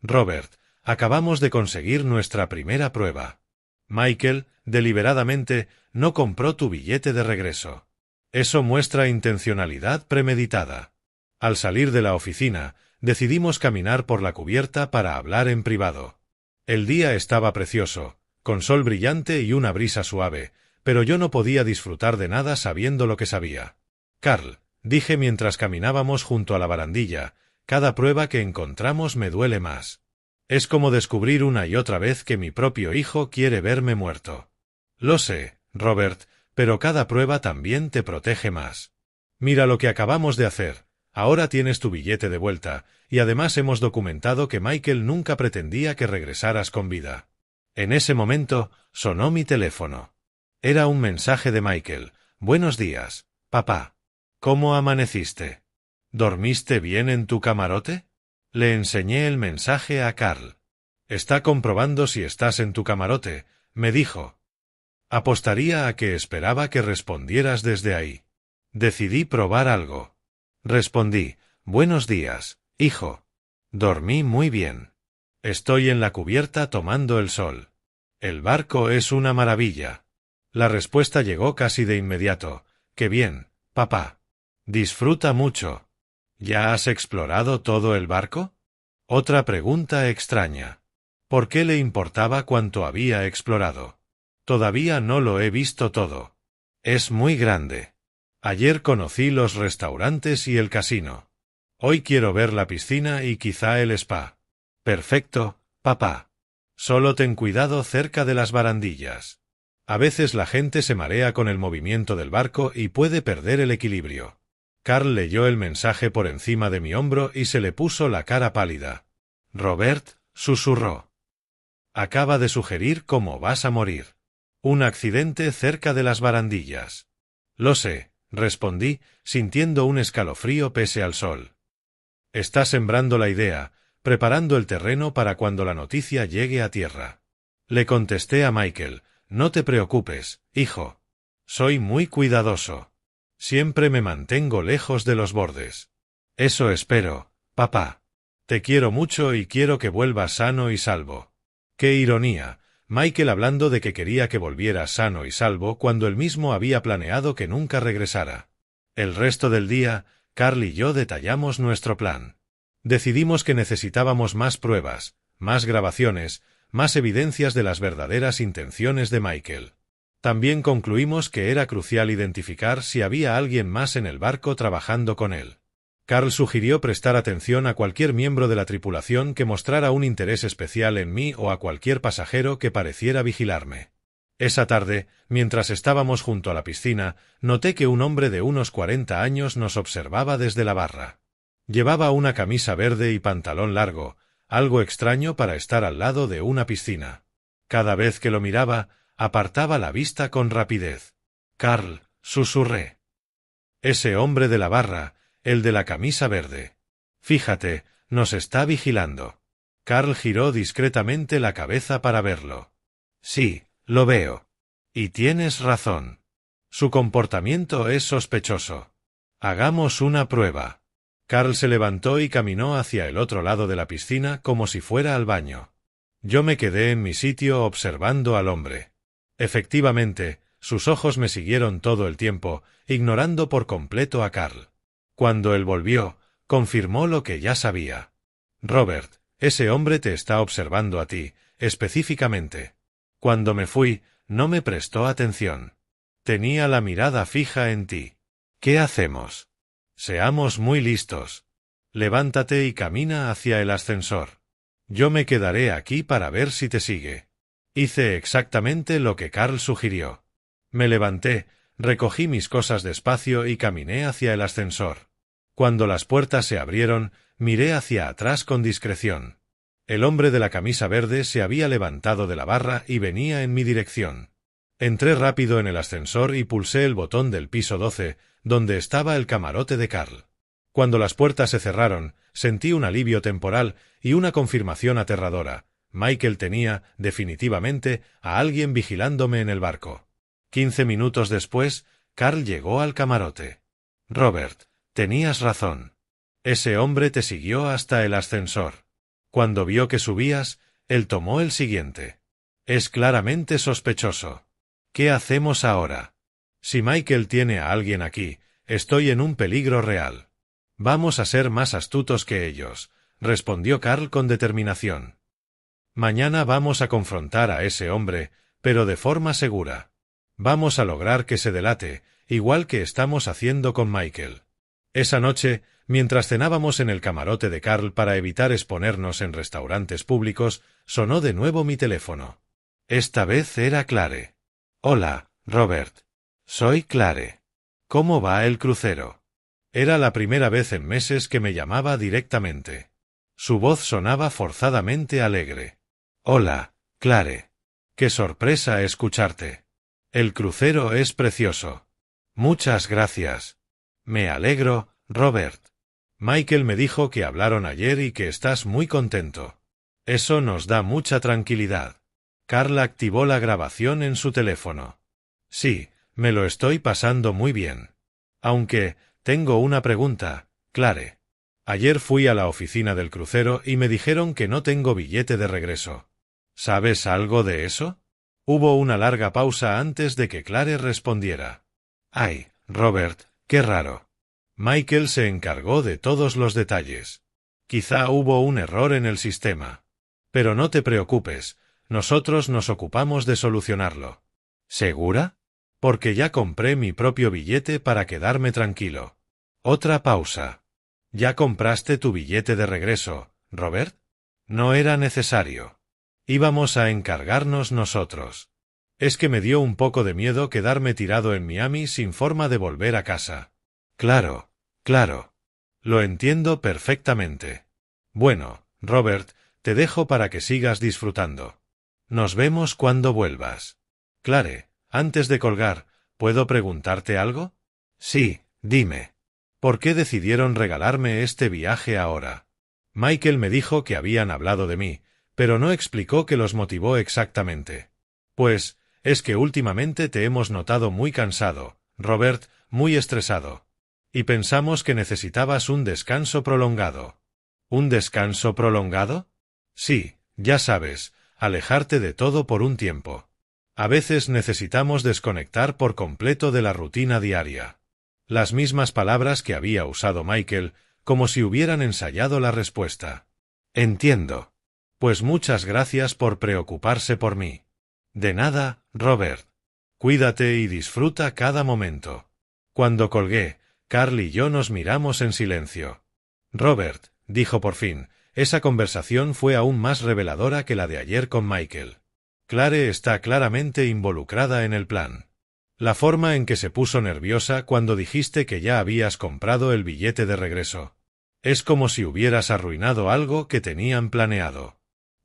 «Robert, acabamos de conseguir nuestra primera prueba. Michael, deliberadamente, no compró tu billete de regreso. Eso muestra intencionalidad premeditada». Al salir de la oficina, decidimos caminar por la cubierta para hablar en privado. El día estaba precioso, con sol brillante y una brisa suave, pero yo no podía disfrutar de nada sabiendo lo que sabía. «Carl», dije mientras caminábamos junto a la barandilla, «cada prueba que encontramos me duele más. Es como descubrir una y otra vez que mi propio hijo quiere verme muerto». «Lo sé, Robert, pero cada prueba también te protege más. Mira lo que acabamos de hacer. Ahora tienes tu billete de vuelta, y además hemos documentado que Michael nunca pretendía que regresaras con vida». En ese momento, sonó mi teléfono. Era un mensaje de Michael. «Buenos días, papá. ¿Cómo amaneciste? ¿Dormiste bien en tu camarote?». Le enseñé el mensaje a Carl. «Está comprobando si estás en tu camarote», me dijo. Apostaría a que esperaba que respondieras desde ahí. Decidí probar algo. Respondí: «Buenos días, hijo. Dormí muy bien. Estoy en la cubierta tomando el sol. El barco es una maravilla». La respuesta llegó casi de inmediato: «Qué bien, papá. Disfruta mucho. ¿Ya has explorado todo el barco?». Otra pregunta extraña. ¿Por qué le importaba cuánto había explorado? «Todavía no lo he visto todo. Es muy grande. Ayer conocí los restaurantes y el casino. Hoy quiero ver la piscina y quizá el spa». «Perfecto», Papá. Solo ten cuidado cerca de las barandillas. A veces la gente se marea con el movimiento del barco y puede perder el equilibrio. Carl leyó el mensaje por encima de mi hombro y se le puso la cara pálida. Robert, susurró. Acaba de sugerir cómo vas a morir. Un accidente cerca de las barandillas. Lo sé, respondí, sintiendo un escalofrío pese al sol. Está sembrando la idea, preparando el terreno para cuando la noticia llegue a tierra. Le contesté a Michael, no te preocupes, hijo. Soy muy cuidadoso. Siempre me mantengo lejos de los bordes. Eso espero, papá. Te quiero mucho y quiero que vuelvas sano y salvo. Qué ironía, Michael hablando de que quería que volviera sano y salvo cuando él mismo había planeado que nunca regresara. El resto del día, Carl y yo detallamos nuestro plan. Decidimos que necesitábamos más pruebas, más grabaciones, más evidencias de las verdaderas intenciones de Michael. También concluimos que era crucial identificar si había alguien más en el barco trabajando con él. Carl sugirió prestar atención a cualquier miembro de la tripulación que mostrara un interés especial en mí o a cualquier pasajero que pareciera vigilarme. Esa tarde, mientras estábamos junto a la piscina, noté que un hombre de unos 40 años nos observaba desde la barra. Llevaba una camisa verde y pantalón largo, algo extraño para estar al lado de una piscina. Cada vez que lo miraba, apartaba la vista con rapidez. Carl, susurré. Ese hombre de la barra, el de la camisa verde. Fíjate, nos está vigilando. Carl giró discretamente la cabeza para verlo. Sí, lo veo. Y tienes razón. Su comportamiento es sospechoso. Hagamos una prueba. Carl se levantó y caminó hacia el otro lado de la piscina como si fuera al baño. Yo me quedé en mi sitio observando al hombre. Efectivamente, sus ojos me siguieron todo el tiempo, ignorando por completo a Carl. Cuando él volvió, confirmó lo que ya sabía. Robert, ese hombre te está observando a ti, específicamente. Cuando me fui, no me prestó atención. Tenía la mirada fija en ti. ¿Qué hacemos? Seamos muy listos. Levántate y camina hacia el ascensor. Yo me quedaré aquí para ver si te sigue. Hice exactamente lo que Carl sugirió. Me levanté, recogí mis cosas despacio y caminé hacia el ascensor. Cuando las puertas se abrieron, miré hacia atrás con discreción. El hombre de la camisa verde se había levantado de la barra y venía en mi dirección. Entré rápido en el ascensor y pulsé el botón del piso 12, donde estaba el camarote de Carl. Cuando las puertas se cerraron, sentí un alivio temporal y una confirmación aterradora. Michael tenía, definitivamente, a alguien vigilándome en el barco. 15 minutos después, Carl llegó al camarote. Robert, tenías razón. Ese hombre te siguió hasta el ascensor. Cuando vio que subías, él tomó el siguiente. Es claramente sospechoso. ¿Qué hacemos ahora? Si Michael tiene a alguien aquí, estoy en un peligro real. Vamos a ser más astutos que ellos, respondió Carl con determinación. Mañana vamos a confrontar a ese hombre, pero de forma segura. Vamos a lograr que se delate, igual que estamos haciendo con Michael. Esa noche, mientras cenábamos en el camarote de Carl para evitar exponernos en restaurantes públicos, sonó de nuevo mi teléfono. Esta vez era Clare. Hola, Robert. Soy Clare. ¿Cómo va el crucero? Era la primera vez en meses que me llamaba directamente. Su voz sonaba forzadamente alegre. Hola, Clare. Qué sorpresa escucharte. El crucero es precioso. Muchas gracias. Me alegro, Robert. Michael me dijo que hablaron ayer y que estás muy contento. Eso nos da mucha tranquilidad. Carl activó la grabación en su teléfono. Sí, me lo estoy pasando muy bien. Aunque, tengo una pregunta, Clare. Ayer fui a la oficina del crucero y me dijeron que no tengo billete de regreso. ¿Sabes algo de eso? Hubo una larga pausa antes de que Clare respondiera. Ay, Robert, qué raro. Michael se encargó de todos los detalles. Quizá hubo un error en el sistema. Pero no te preocupes, nosotros nos ocupamos de solucionarlo. ¿Segura? Porque ya compré mi propio billete para quedarme tranquilo. Otra pausa. ¿Ya compraste tu billete de regreso, Robert? No era necesario. Íbamos a encargarnos nosotros. Es que me dio un poco de miedo quedarme tirado en Miami sin forma de volver a casa. Claro, claro. Lo entiendo perfectamente. Bueno, Robert, te dejo para que sigas disfrutando. Nos vemos cuando vuelvas. Clare, antes de colgar, ¿puedo preguntarte algo? Sí, dime. ¿Por qué decidieron regalarme este viaje ahora? Michael me dijo que habían hablado de mí, pero no explicó qué los motivó exactamente. Pues, es que últimamente te hemos notado muy cansado, Robert, muy estresado. Y pensamos que necesitabas un descanso prolongado. ¿Un descanso prolongado? Sí, ya sabes, alejarte de todo por un tiempo. A veces necesitamos desconectar por completo de la rutina diaria. Las mismas palabras que había usado Michael, como si hubieran ensayado la respuesta. Entiendo. Pues muchas gracias por preocuparse por mí. De nada, Robert. Cuídate y disfruta cada momento. Cuando colgué, Carl y yo nos miramos en silencio. Robert, dijo por fin, esa conversación fue aún más reveladora que la de ayer con Michael. Clare está claramente involucrada en el plan. La forma en que se puso nerviosa cuando dijiste que ya habías comprado el billete de regreso. Es como si hubieras arruinado algo que tenían planeado.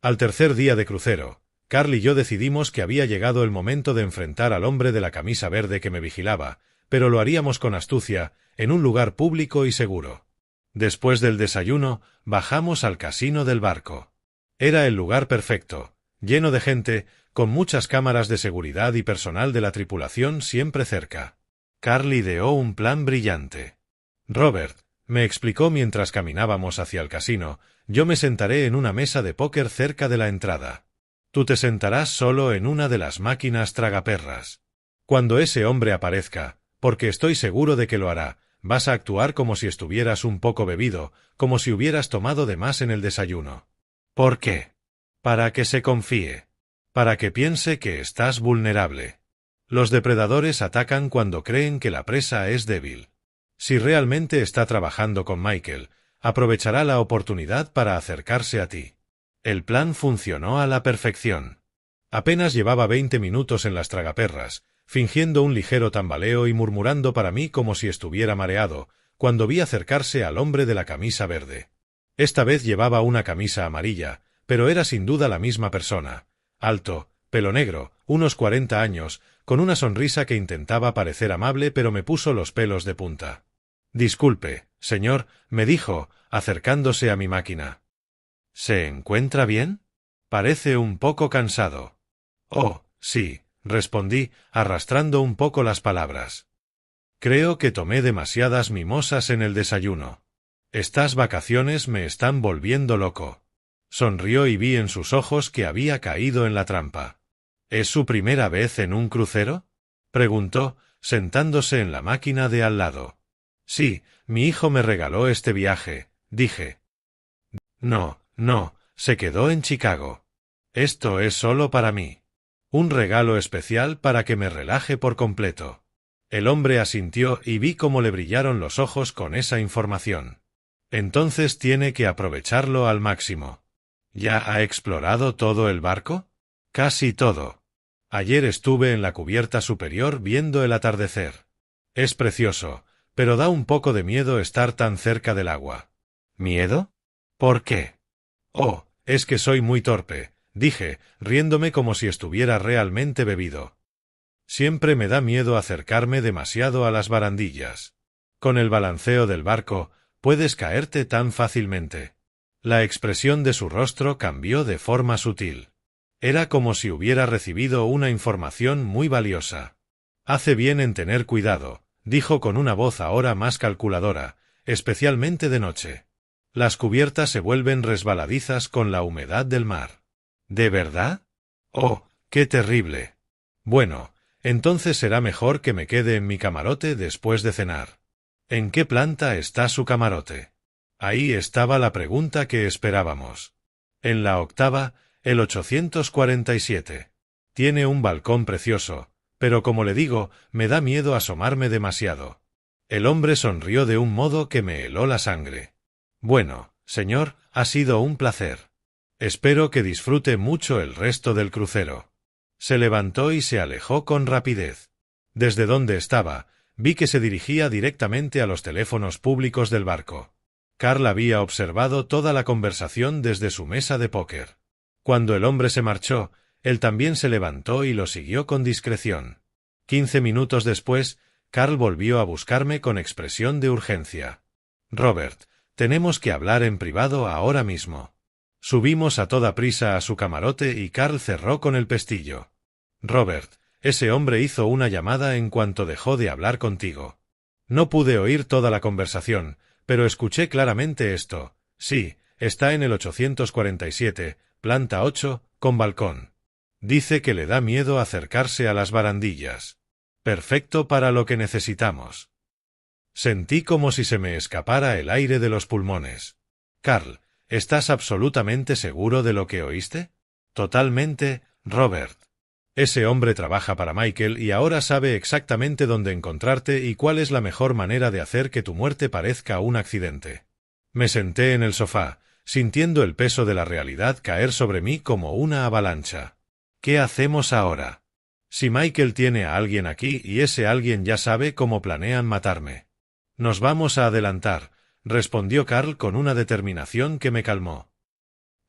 Al tercer día de crucero, Carl y yo decidimos que había llegado el momento de enfrentar al hombre de la camisa verde que me vigilaba, pero lo haríamos con astucia, en un lugar público y seguro. Después del desayuno, bajamos al casino del barco. Era el lugar perfecto, lleno de gente, con muchas cámaras de seguridad y personal de la tripulación siempre cerca. Carl ideó un plan brillante. Robert, me explicó mientras caminábamos hacia el casino, yo me sentaré en una mesa de póker cerca de la entrada. Tú te sentarás solo en una de las máquinas tragaperras. Cuando ese hombre aparezca, porque estoy seguro de que lo hará, vas a actuar como si estuvieras un poco bebido, como si hubieras tomado de más en el desayuno. ¿Por qué? Para que se confíe. Para que piense que estás vulnerable. Los depredadores atacan cuando creen que la presa es débil. Si realmente está trabajando con Michael, aprovechará la oportunidad para acercarse a ti. El plan funcionó a la perfección. Apenas llevaba 20 minutos en las tragaperras, fingiendo un ligero tambaleo y murmurando para mí como si estuviera mareado, cuando vi acercarse al hombre de la camisa verde. Esta vez llevaba una camisa amarilla, pero era sin duda la misma persona. Alto, pelo negro, unos 40 años, con una sonrisa que intentaba parecer amable pero me puso los pelos de punta. Disculpe, señor, me dijo, acercándose a mi máquina. ¿Se encuentra bien? Parece un poco cansado. Oh, sí, respondí, arrastrando un poco las palabras. Creo que tomé demasiadas mimosas en el desayuno. Estas vacaciones me están volviendo loco. Sonrió y vi en sus ojos que había caído en la trampa. ¿Es su primera vez en un crucero? Preguntó, sentándose en la máquina de al lado. Sí, mi hijo me regaló este viaje, dije. No, se quedó en Chicago. Esto es solo para mí. Un regalo especial para que me relaje por completo. El hombre asintió y vi cómo le brillaron los ojos con esa información. Entonces tiene que aprovecharlo al máximo. ¿Ya ha explorado todo el barco? Casi todo. Ayer estuve en la cubierta superior viendo el atardecer. Es precioso, pero da un poco de miedo estar tan cerca del agua. ¿Miedo? ¿Por qué? Oh, es que soy muy torpe, dije, riéndome como si estuviera realmente bebido. Siempre me da miedo acercarme demasiado a las barandillas. Con el balanceo del barco, puedes caerte tan fácilmente. La expresión de su rostro cambió de forma sutil. Era como si hubiera recibido una información muy valiosa. Hace bien en tener cuidado, dijo con una voz ahora más calculadora, especialmente de noche. Las cubiertas se vuelven resbaladizas con la humedad del mar. ¿De verdad? Oh, qué terrible. Bueno, entonces será mejor que me quede en mi camarote después de cenar. ¿En qué planta está su camarote? Ahí estaba la pregunta que esperábamos. En la octava, el 847. Tiene un balcón precioso, pero como le digo, me da miedo asomarme demasiado. El hombre sonrió de un modo que me heló la sangre. Bueno, señor, ha sido un placer. Espero que disfrute mucho el resto del crucero. Se levantó y se alejó con rapidez. Desde donde estaba, vi que se dirigía directamente a los teléfonos públicos del barco. Carl había observado toda la conversación desde su mesa de póker. Cuando el hombre se marchó, él también se levantó y lo siguió con discreción. 15 minutos después, Carl volvió a buscarme con expresión de urgencia. Robert, tenemos que hablar en privado ahora mismo. Subimos a toda prisa a su camarote y Carl cerró con el pestillo. Robert, ese hombre hizo una llamada en cuanto dejó de hablar contigo. No pude oír toda la conversación, pero escuché claramente esto. Sí, está en el 847, planta 8, con balcón. Dice que le da miedo acercarse a las barandillas. Perfecto para lo que necesitamos. Sentí como si se me escapara el aire de los pulmones. Carl, ¿estás absolutamente seguro de lo que oíste? Totalmente, Robert. Ese hombre trabaja para Michael y ahora sabe exactamente dónde encontrarte y cuál es la mejor manera de hacer que tu muerte parezca un accidente. Me senté en el sofá, sintiendo el peso de la realidad caer sobre mí como una avalancha. ¿Qué hacemos ahora? Si Michael tiene a alguien aquí y ese alguien ya sabe cómo planean matarme. Nos vamos a adelantar, respondió Carl con una determinación que me calmó.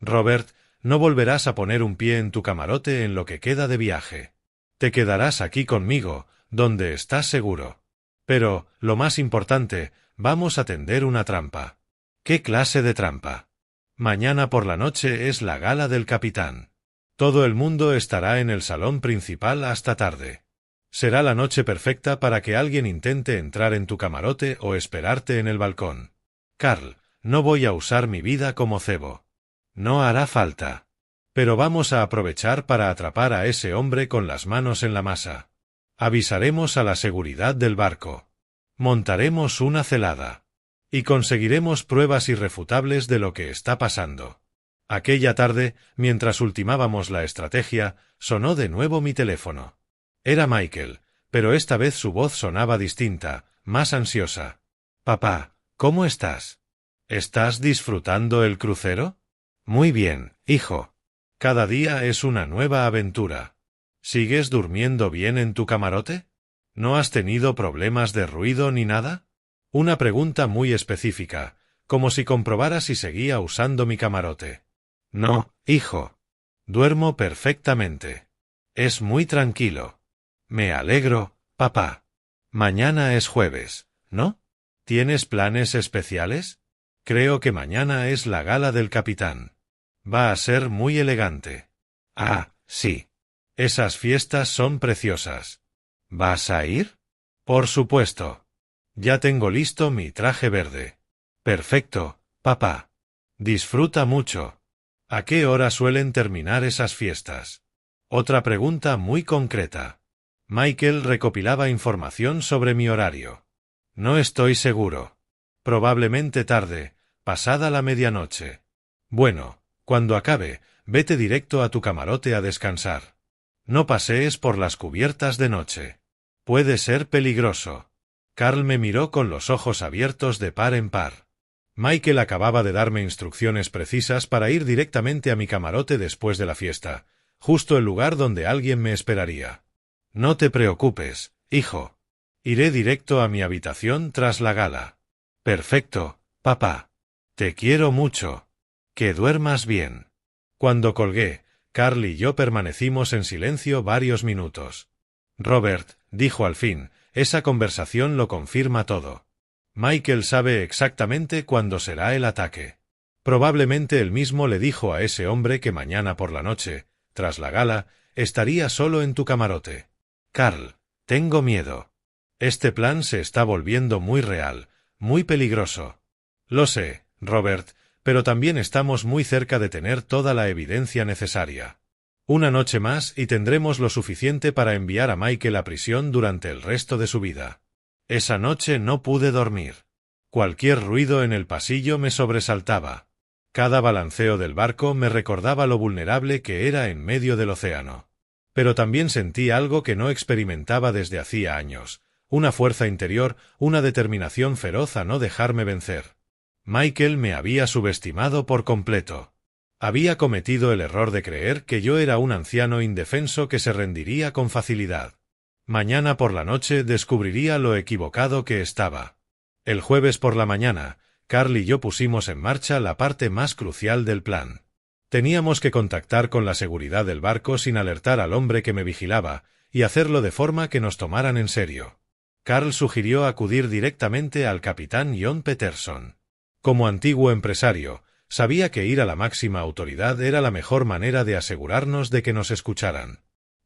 Robert, no volverás a poner un pie en tu camarote en lo que queda de viaje. Te quedarás aquí conmigo, donde estás seguro. Pero, lo más importante, vamos a tender una trampa. ¿Qué clase de trampa? Mañana por la noche es la gala del capitán. Todo el mundo estará en el salón principal hasta tarde. Será la noche perfecta para que alguien intente entrar en tu camarote o esperarte en el balcón. Carl, no voy a usar mi vida como cebo. No hará falta. Pero vamos a aprovechar para atrapar a ese hombre con las manos en la masa. Avisaremos a la seguridad del barco. Montaremos una celada. Y conseguiremos pruebas irrefutables de lo que está pasando. Aquella tarde, mientras ultimábamos la estrategia, sonó de nuevo mi teléfono. Era Michael, pero esta vez su voz sonaba distinta, más ansiosa. Papá, ¿cómo estás? ¿Estás disfrutando el crucero? Muy bien, hijo. Cada día es una nueva aventura. ¿Sigues durmiendo bien en tu camarote? ¿No has tenido problemas de ruido ni nada? Una pregunta muy específica, como si comprobara si seguía usando mi camarote. No, hijo. Duermo perfectamente. Es muy tranquilo. Me alegro, papá. Mañana es jueves, ¿no? ¿Tienes planes especiales? Creo que mañana es la gala del capitán. Va a ser muy elegante. Ah, sí. Esas fiestas son preciosas. ¿Vas a ir? Por supuesto. Ya tengo listo mi traje verde. Perfecto, papá. Disfruta mucho. ¿A qué hora suelen terminar esas fiestas? Otra pregunta muy concreta. Michael recopilaba información sobre mi horario. No estoy seguro. Probablemente tarde, pasada la medianoche. Bueno, cuando acabe, vete directo a tu camarote a descansar. No pasees por las cubiertas de noche. Puede ser peligroso. Carl me miró con los ojos abiertos de par en par. Michael acababa de darme instrucciones precisas para ir directamente a mi camarote después de la fiesta, justo el lugar donde alguien me esperaría. No te preocupes, hijo. Iré directo a mi habitación tras la gala. Perfecto, papá. Te quiero mucho. Que duermas bien. Cuando colgué, Carl y yo permanecimos en silencio varios minutos. Robert, dijo al fin, esa conversación lo confirma todo. Michael sabe exactamente cuándo será el ataque. Probablemente él mismo le dijo a ese hombre que mañana por la noche, tras la gala, estaría solo en tu camarote. Carl, tengo miedo. Este plan se está volviendo muy real, muy peligroso. Lo sé, Robert, pero también estamos muy cerca de tener toda la evidencia necesaria. Una noche más y tendremos lo suficiente para enviar a Michael a prisión durante el resto de su vida. Esa noche no pude dormir. Cualquier ruido en el pasillo me sobresaltaba. Cada balanceo del barco me recordaba lo vulnerable que era en medio del océano. Pero también sentí algo que no experimentaba desde hacía años, una fuerza interior, una determinación feroz a no dejarme vencer. Michael me había subestimado por completo. Había cometido el error de creer que yo era un anciano indefenso que se rendiría con facilidad. Mañana por la noche descubriría lo equivocado que estaba. El jueves por la mañana, Carl y yo pusimos en marcha la parte más crucial del plan. Teníamos que contactar con la seguridad del barco sin alertar al hombre que me vigilaba, y hacerlo de forma que nos tomaran en serio. Carl sugirió acudir directamente al capitán John Peterson. Como antiguo empresario, sabía que ir a la máxima autoridad era la mejor manera de asegurarnos de que nos escucharan.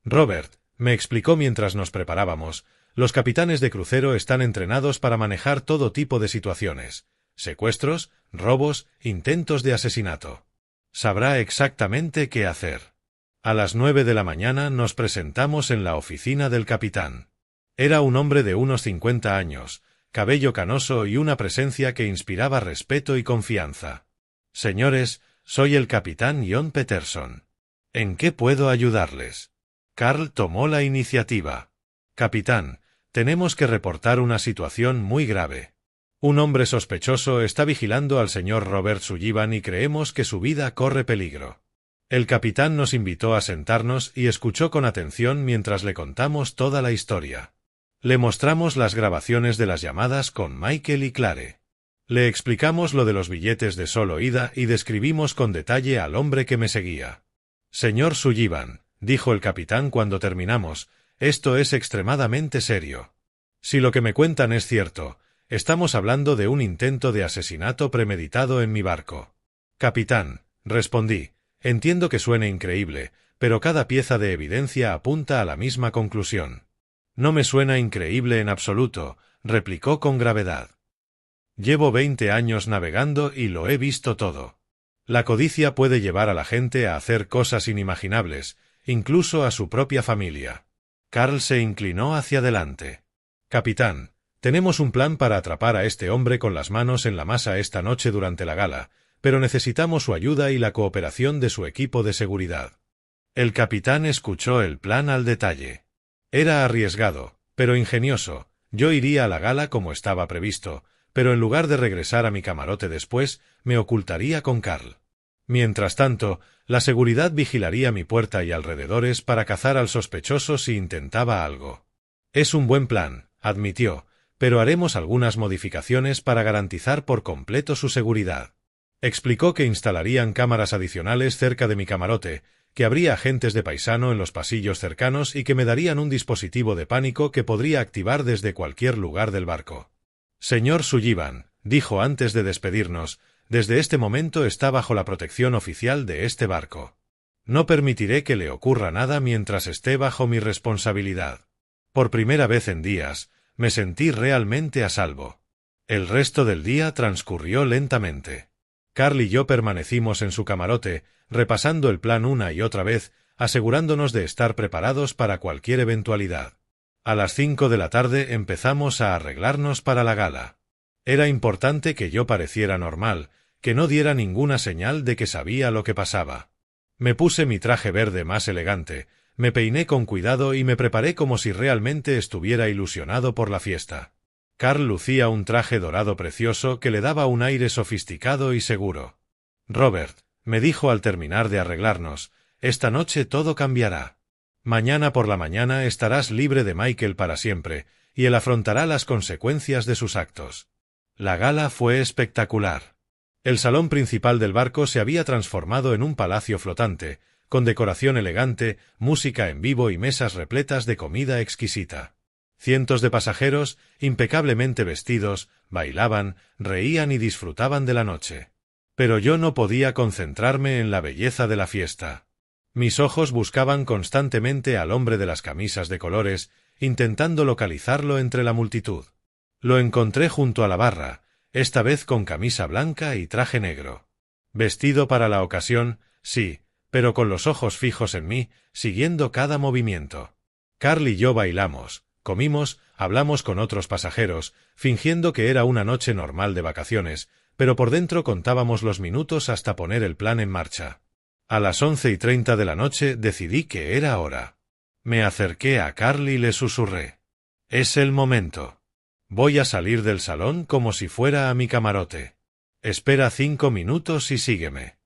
Robert, me explicó mientras nos preparábamos, los capitanes de crucero están entrenados para manejar todo tipo de situaciones: secuestros, robos, intentos de asesinato. Sabrá exactamente qué hacer. A las 9 de la mañana nos presentamos en la oficina del capitán. Era un hombre de unos 50 años, cabello canoso y una presencia que inspiraba respeto y confianza. Señores, soy el capitán John Peterson. ¿En qué puedo ayudarles? Carl tomó la iniciativa. Capitán, tenemos que reportar una situación muy grave. Un hombre sospechoso está vigilando al señor Robert Sullivan y creemos que su vida corre peligro. El capitán nos invitó a sentarnos y escuchó con atención mientras le contamos toda la historia. Le mostramos las grabaciones de las llamadas con Michael y Clare. Le explicamos lo de los billetes de solo ida y describimos con detalle al hombre que me seguía. Señor Sullivan, dijo el capitán cuando terminamos, esto es extremadamente serio. Si lo que me cuentan es cierto, estamos hablando de un intento de asesinato premeditado en mi barco. Capitán, respondí, entiendo que suene increíble, pero cada pieza de evidencia apunta a la misma conclusión. No me suena increíble en absoluto, replicó con gravedad. Llevo 20 años navegando y lo he visto todo. La codicia puede llevar a la gente a hacer cosas inimaginables, incluso a su propia familia. Carl se inclinó hacia adelante. Capitán, tenemos un plan para atrapar a este hombre con las manos en la masa esta noche durante la gala, pero necesitamos su ayuda y la cooperación de su equipo de seguridad. El capitán escuchó el plan al detalle. Era arriesgado, pero ingenioso. Yo iría a la gala como estaba previsto, pero en lugar de regresar a mi camarote después, me ocultaría con Carl. Mientras tanto, la seguridad vigilaría mi puerta y alrededores para cazar al sospechoso si intentaba algo. Es un buen plan, admitió, pero haremos algunas modificaciones para garantizar por completo su seguridad. Explicó que instalarían cámaras adicionales cerca de mi camarote, que habría agentes de paisano en los pasillos cercanos y que me darían un dispositivo de pánico que podría activar desde cualquier lugar del barco. Señor Sullivan, dijo antes de despedirnos, desde este momento está bajo la protección oficial de este barco. No permitiré que le ocurra nada mientras esté bajo mi responsabilidad. Por primera vez en días, me sentí realmente a salvo. El resto del día transcurrió lentamente. Carl y yo permanecimos en su camarote, repasando el plan una y otra vez, asegurándonos de estar preparados para cualquier eventualidad. A las 5 de la tarde empezamos a arreglarnos para la gala. Era importante que yo pareciera normal, que no diera ninguna señal de que sabía lo que pasaba. Me puse mi traje verde más elegante, me peiné con cuidado y me preparé como si realmente estuviera ilusionado por la fiesta. Carl lucía un traje dorado precioso que le daba un aire sofisticado y seguro. Robert, me dijo al terminar de arreglarnos, esta noche todo cambiará. Mañana por la mañana estarás libre de Michael para siempre, y él afrontará las consecuencias de sus actos. La gala fue espectacular. El salón principal del barco se había transformado en un palacio flotante, con decoración elegante, música en vivo y mesas repletas de comida exquisita. Cientos de pasajeros, impecablemente vestidos, bailaban, reían y disfrutaban de la noche. Pero yo no podía concentrarme en la belleza de la fiesta. Mis ojos buscaban constantemente al hombre de las camisas de colores, intentando localizarlo entre la multitud. Lo encontré junto a la barra, esta vez con camisa blanca y traje negro. Vestido para la ocasión, sí, pero con los ojos fijos en mí, siguiendo cada movimiento. Carl y yo bailamos, comimos, hablamos con otros pasajeros, fingiendo que era una noche normal de vacaciones, pero por dentro contábamos los minutos hasta poner el plan en marcha. A las 11:30 de la noche decidí que era hora. Me acerqué a Carl y le susurré. Es el momento. Voy a salir del salón como si fuera a mi camarote. Espera 5 minutos y sígueme.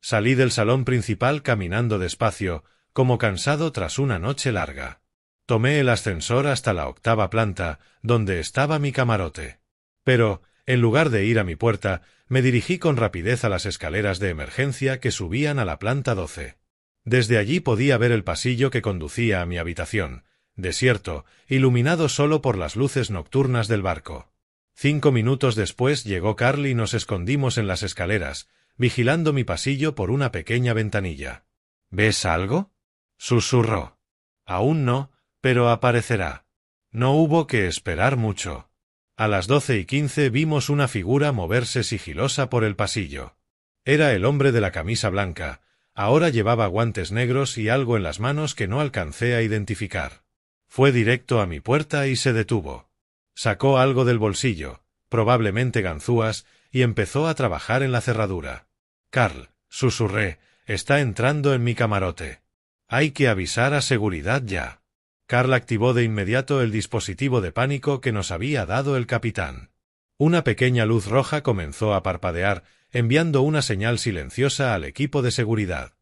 Salí del salón principal caminando despacio, como cansado tras una noche larga. Tomé el ascensor hasta la 8ª planta, donde estaba mi camarote. Pero, en lugar de ir a mi puerta, me dirigí con rapidez a las escaleras de emergencia que subían a la planta 12. Desde allí podía ver el pasillo que conducía a mi habitación, desierto, iluminado solo por las luces nocturnas del barco. 5 minutos después llegó Carl y nos escondimos en las escaleras, vigilando mi pasillo por una pequeña ventanilla. —¿Ves algo? —susurró. —Aún no, pero aparecerá. No hubo que esperar mucho. A las 12:15 vimos una figura moverse sigilosa por el pasillo. Era el hombre de la camisa blanca. Ahora llevaba guantes negros y algo en las manos que no alcancé a identificar. Fue directo a mi puerta y se detuvo. Sacó algo del bolsillo, probablemente ganzúas, y empezó a trabajar en la cerradura. —Carl —susurré—, está entrando en mi camarote. Hay que avisar a seguridad ya. Carl activó de inmediato el dispositivo de pánico que nos había dado el capitán. Una pequeña luz roja comenzó a parpadear, enviando una señal silenciosa al equipo de seguridad.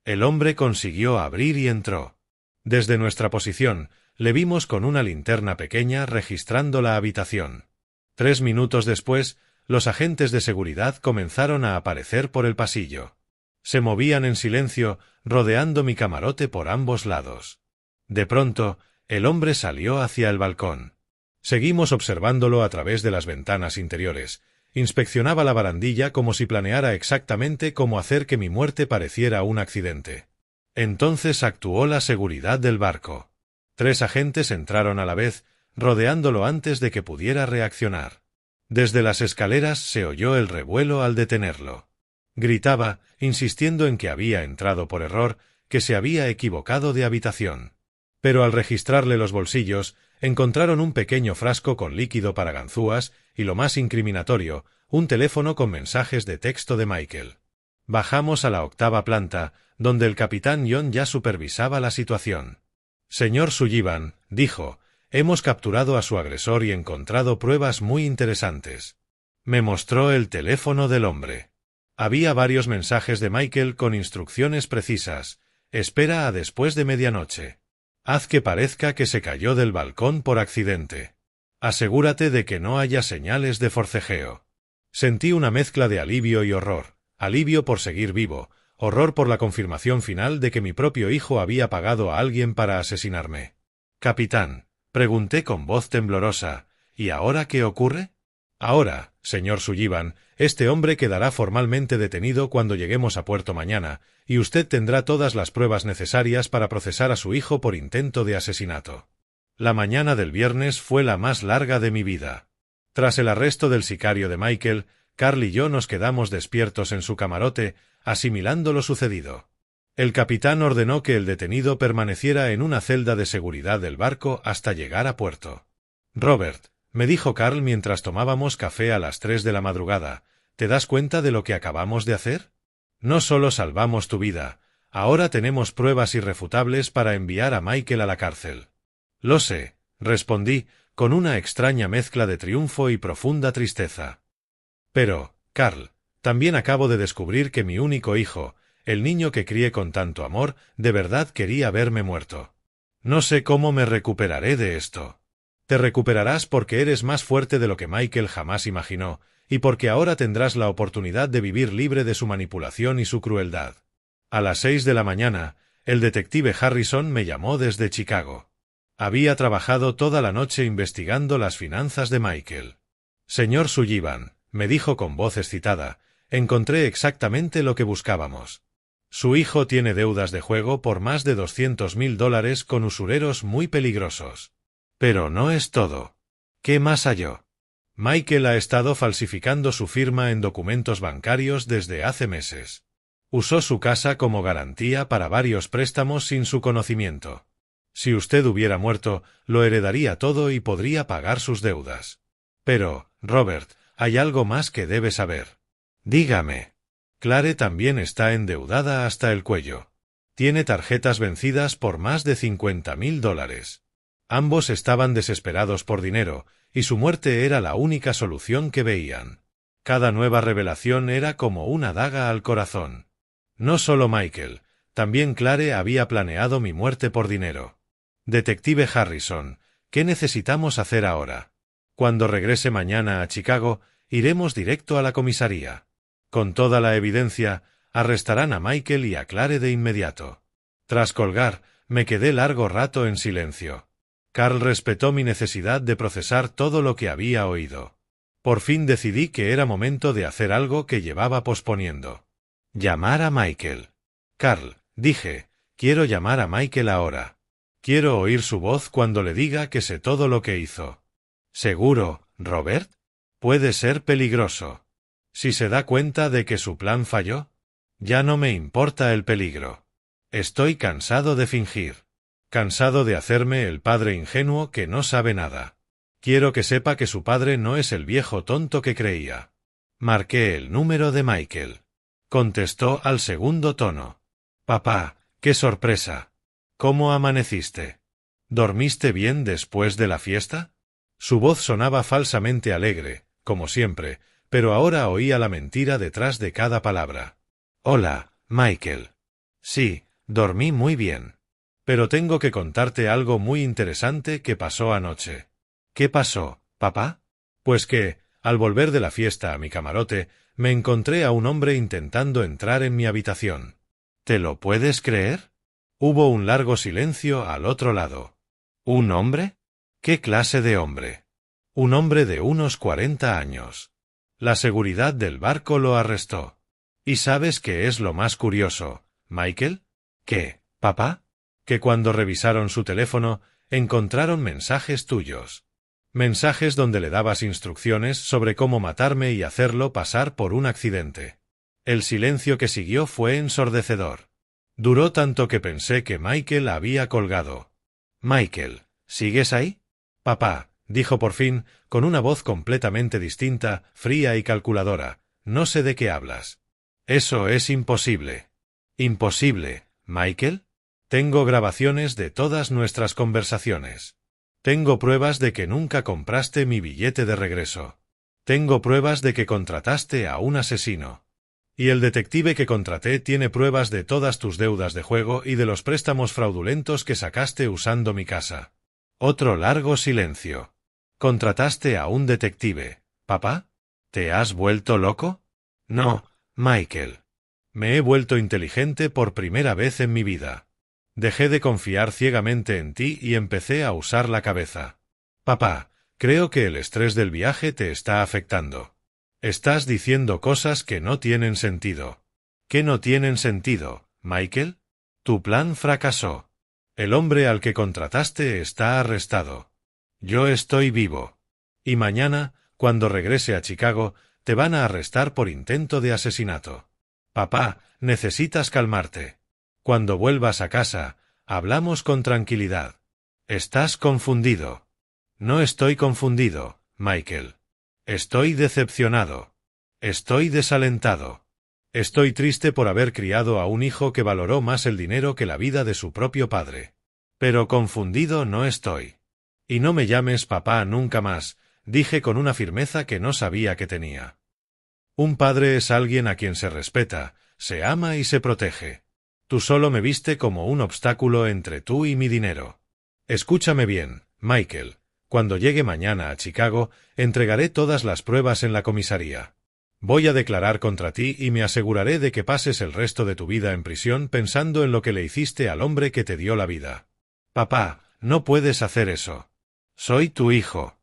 El hombre consiguió abrir y entró. Desde nuestra posición, le vimos con una linterna pequeña registrando la habitación. 3 minutos después, los agentes de seguridad comenzaron a aparecer por el pasillo. Se movían en silencio, rodeando mi camarote por ambos lados. De pronto, el hombre salió hacia el balcón. Seguimos observándolo a través de las ventanas interiores. Inspeccionaba la barandilla como si planeara exactamente cómo hacer que mi muerte pareciera un accidente. Entonces actuó la seguridad del barco. 3 agentes entraron a la vez, rodeándolo antes de que pudiera reaccionar. Desde las escaleras se oyó el revuelo al detenerlo. Gritaba, insistiendo en que había entrado por error, que se había equivocado de habitación. Pero al registrarle los bolsillos, encontraron un pequeño frasco con líquido para ganzúas y, lo más incriminatorio, un teléfono con mensajes de texto de Michael. Bajamos a la 8ª planta, donde el capitán John ya supervisaba la situación. —Señor Sullivan —dijo—, hemos capturado a su agresor y encontrado pruebas muy interesantes. Me mostró el teléfono del hombre. Había varios mensajes de Michael con instrucciones precisas. Espera a después de medianoche. Haz que parezca que se cayó del balcón por accidente. Asegúrate de que no haya señales de forcejeo. Sentí una mezcla de alivio y horror. Alivio por seguir vivo, horror por la confirmación final de que mi propio hijo había pagado a alguien para asesinarme. —Capitán —pregunté con voz temblorosa—, ¿y ahora qué ocurre? Ahora, señor Sullivan, este hombre quedará formalmente detenido cuando lleguemos a puerto mañana, y usted tendrá todas las pruebas necesarias para procesar a su hijo por intento de asesinato. La mañana del viernes fue la más larga de mi vida. Tras el arresto del sicario de Michael, Carl y yo nos quedamos despiertos en su camarote, asimilando lo sucedido. El capitán ordenó que el detenido permaneciera en una celda de seguridad del barco hasta llegar a puerto. —Robert —me dijo Carl mientras tomábamos café a las 3 de la madrugada—, ¿te das cuenta de lo que acabamos de hacer? No solo salvamos tu vida, ahora tenemos pruebas irrefutables para enviar a Michael a la cárcel. —Lo sé —respondí, con una extraña mezcla de triunfo y profunda tristeza. Pero, Carl, también acabo de descubrir que mi único hijo, el niño que crié con tanto amor, de verdad quería verme muerto. No sé cómo me recuperaré de esto. Te recuperarás porque eres más fuerte de lo que Michael jamás imaginó, y porque ahora tendrás la oportunidad de vivir libre de su manipulación y su crueldad. A las 6 de la mañana, el detective Harrison me llamó desde Chicago. Había trabajado toda la noche investigando las finanzas de Michael. Señor Sullivan, me dijo con voz excitada, encontré exactamente lo que buscábamos. Su hijo tiene deudas de juego por más de $200,000 con usureros muy peligrosos. Pero no es todo. ¿Qué más halló? Michael ha estado falsificando su firma en documentos bancarios desde hace meses. Usó su casa como garantía para varios préstamos sin su conocimiento. Si usted hubiera muerto, lo heredaría todo y podría pagar sus deudas. Pero, Robert, hay algo más que debe saber. Dígame. Clare también está endeudada hasta el cuello. Tiene tarjetas vencidas por más de $50,000. Ambos estaban desesperados por dinero, y su muerte era la única solución que veían. Cada nueva revelación era como una daga al corazón. No solo Michael, también Clare había planeado mi muerte por dinero. Detective Harrison, ¿qué necesitamos hacer ahora? Cuando regrese mañana a Chicago, iremos directo a la comisaría. Con toda la evidencia, arrestarán a Michael y a Clare de inmediato. Tras colgar, me quedé largo rato en silencio. Carl respetó mi necesidad de procesar todo lo que había oído. Por fin decidí que era momento de hacer algo que llevaba posponiendo. Llamar a Michael. Carl, dije, quiero llamar a Michael ahora. Quiero oír su voz cuando le diga que sé todo lo que hizo. ¿Seguro, Robert? Puede ser peligroso. Si se da cuenta de que su plan falló, ya no me importa el peligro. Estoy cansado de fingir. Cansado de hacerme el padre ingenuo que no sabe nada. Quiero que sepa que su padre no es el viejo tonto que creía. Marqué el número de Michael. Contestó al segundo tono. Papá, qué sorpresa. ¿Cómo amaneciste? ¿Dormiste bien después de la fiesta? Su voz sonaba falsamente alegre, como siempre, pero ahora oía la mentira detrás de cada palabra. Hola, Michael. Sí, dormí muy bien. Pero tengo que contarte algo muy interesante que pasó anoche. ¿Qué pasó, papá? Pues que, al volver de la fiesta a mi camarote, me encontré a un hombre intentando entrar en mi habitación. ¿Te lo puedes creer? Hubo un largo silencio al otro lado. ¿Un hombre? ¿Qué clase de hombre? Un hombre de unos 40 años. La seguridad del barco lo arrestó. ¿Y sabes qué es lo más curioso, Michael? ¿Qué, papá? Que cuando revisaron su teléfono, encontraron mensajes tuyos. Mensajes donde le dabas instrucciones sobre cómo matarme y hacerlo pasar por un accidente. El silencio que siguió fue ensordecedor. Duró tanto que pensé que Michael había colgado. Michael, ¿sigues ahí? Papá, dijo por fin, con una voz completamente distinta, fría y calculadora, no sé de qué hablas. Eso es imposible. ¿Imposible, Michael? Tengo grabaciones de todas nuestras conversaciones. Tengo pruebas de que nunca compraste mi billete de regreso. Tengo pruebas de que contrataste a un asesino. Y el detective que contraté tiene pruebas de todas tus deudas de juego y de los préstamos fraudulentos que sacaste usando mi casa. Otro largo silencio. ¿Contrataste a un detective, papá? ¿Te has vuelto loco? No, Michael. Me he vuelto inteligente por primera vez en mi vida. Dejé de confiar ciegamente en ti y empecé a usar la cabeza. Papá, creo que el estrés del viaje te está afectando. Estás diciendo cosas que no tienen sentido. ¿Qué no tienen sentido, Michael? Tu plan fracasó. El hombre al que contrataste está arrestado. Yo estoy vivo. Y mañana, cuando regrese a Chicago, te van a arrestar por intento de asesinato. Papá, necesitas calmarte. Cuando vuelvas a casa, hablamos con tranquilidad. Estás confundido. No estoy confundido, Michael. Estoy decepcionado. Estoy desalentado. Estoy triste por haber criado a un hijo que valoró más el dinero que la vida de su propio padre. Pero confundido no estoy. Y no me llames papá nunca más, dije con una firmeza que no sabía que tenía. Un padre es alguien a quien se respeta, se ama y se protege. Tú solo me viste como un obstáculo entre tú y mi dinero. Escúchame bien, Michael. Cuando llegue mañana a Chicago, entregaré todas las pruebas en la comisaría. Voy a declarar contra ti y me aseguraré de que pases el resto de tu vida en prisión pensando en lo que le hiciste al hombre que te dio la vida. Papá, no puedes hacer eso. Soy tu hijo.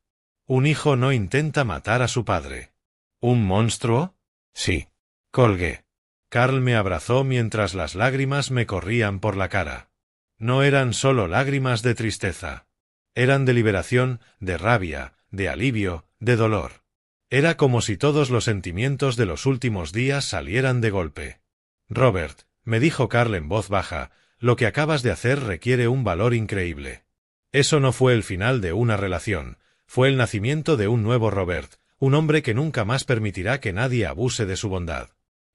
Un hijo no intenta matar a su padre. ¿Un monstruo? Sí. Colgué. Carl me abrazó mientras las lágrimas me corrían por la cara. No eran solo lágrimas de tristeza. Eran de liberación, de rabia, de alivio, de dolor. Era como si todos los sentimientos de los últimos días salieran de golpe. Robert, me dijo Carl en voz baja, lo que acabas de hacer requiere un valor increíble. Eso no fue el final de una relación, fue el nacimiento de un nuevo Robert, un hombre que nunca más permitirá que nadie abuse de su bondad.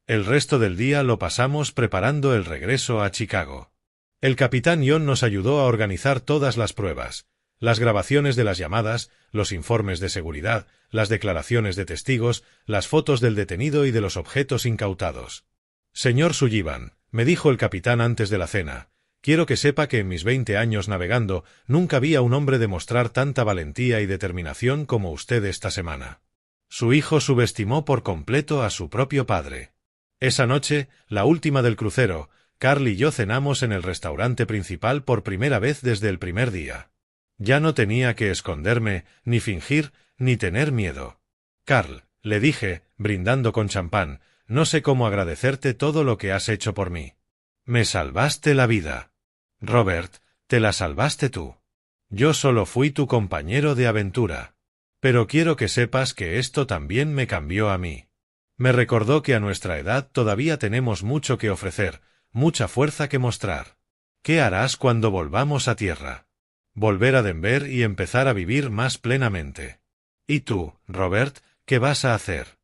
El resto del día lo pasamos preparando el regreso a Chicago. El capitán John nos ayudó a organizar todas las pruebas, las grabaciones de las llamadas, los informes de seguridad, las declaraciones de testigos, las fotos del detenido y de los objetos incautados. Señor Sullivan, me dijo el capitán antes de la cena, quiero que sepa que en mis 20 años navegando nunca vi a un hombre demostrar tanta valentía y determinación como usted esta semana. Su hijo subestimó por completo a su propio padre. Esa noche, la última del crucero, Carl y yo cenamos en el restaurante principal por primera vez desde el primer día. Ya no tenía que esconderme, ni fingir, ni tener miedo. Carl, le dije, brindando con champán, no sé cómo agradecerte todo lo que has hecho por mí. Me salvaste la vida. Robert, te la salvaste tú. Yo solo fui tu compañero de aventura. Pero quiero que sepas que esto también me cambió a mí. Me recordó que a nuestra edad todavía tenemos mucho que ofrecer, mucha fuerza que mostrar. ¿Qué harás cuando volvamos a tierra? Volver a Denver y empezar a vivir más plenamente. ¿Y tú, Robert, qué vas a hacer?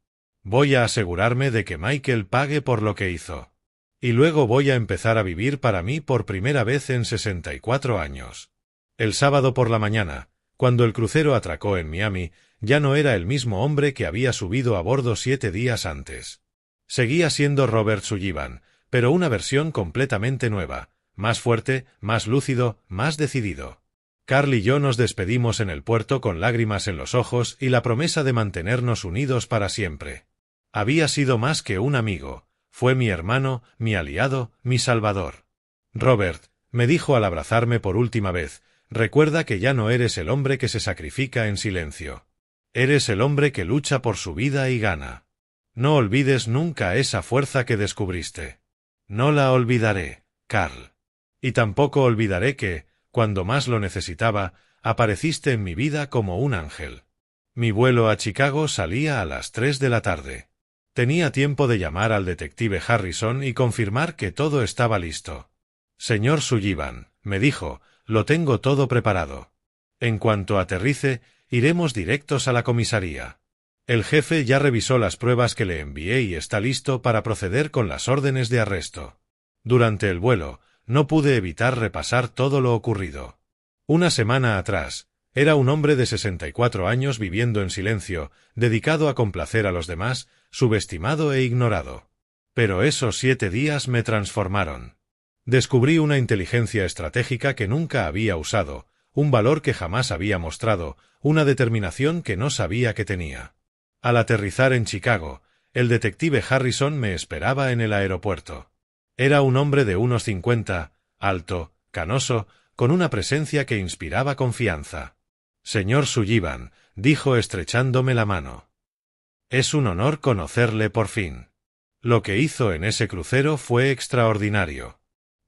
Voy a asegurarme de que Michael pague por lo que hizo. Y luego voy a empezar a vivir para mí por primera vez en 64 años. El sábado por la mañana, cuando el crucero atracó en Miami, ya no era el mismo hombre que había subido a bordo 7 días antes. Seguía siendo Robert Sullivan, pero una versión completamente nueva, más fuerte, más lúcido, más decidido. Carl y yo nos despedimos en el puerto con lágrimas en los ojos y la promesa de mantenernos unidos para siempre. Había sido más que un amigo, fue mi hermano, mi aliado, mi salvador. Robert, me dijo al abrazarme por última vez, recuerda que ya no eres el hombre que se sacrifica en silencio. Eres el hombre que lucha por su vida y gana. No olvides nunca esa fuerza que descubriste. No la olvidaré, Carl. Y tampoco olvidaré que, cuando más lo necesitaba, apareciste en mi vida como un ángel. Mi vuelo a Chicago salía a las 3 de la tarde. Tenía tiempo de llamar al detective Harrison y confirmar que todo estaba listo. Señor Sullivan, me dijo, lo tengo todo preparado. En cuanto aterrice, iremos directos a la comisaría. El jefe ya revisó las pruebas que le envié y está listo para proceder con las órdenes de arresto. Durante el vuelo, no pude evitar repasar todo lo ocurrido. Una semana atrás, era un hombre de 64 años viviendo en silencio, dedicado a complacer a los demás, subestimado e ignorado. Pero esos 7 días me transformaron. Descubrí una inteligencia estratégica que nunca había usado, un valor que jamás había mostrado, una determinación que no sabía que tenía. Al aterrizar en Chicago, el detective Harrison me esperaba en el aeropuerto. Era un hombre de unos 50, alto, canoso, con una presencia que inspiraba confianza. Señor Sullivan, dijo estrechándome la mano. Es un honor conocerle por fin. Lo que hizo en ese crucero fue extraordinario.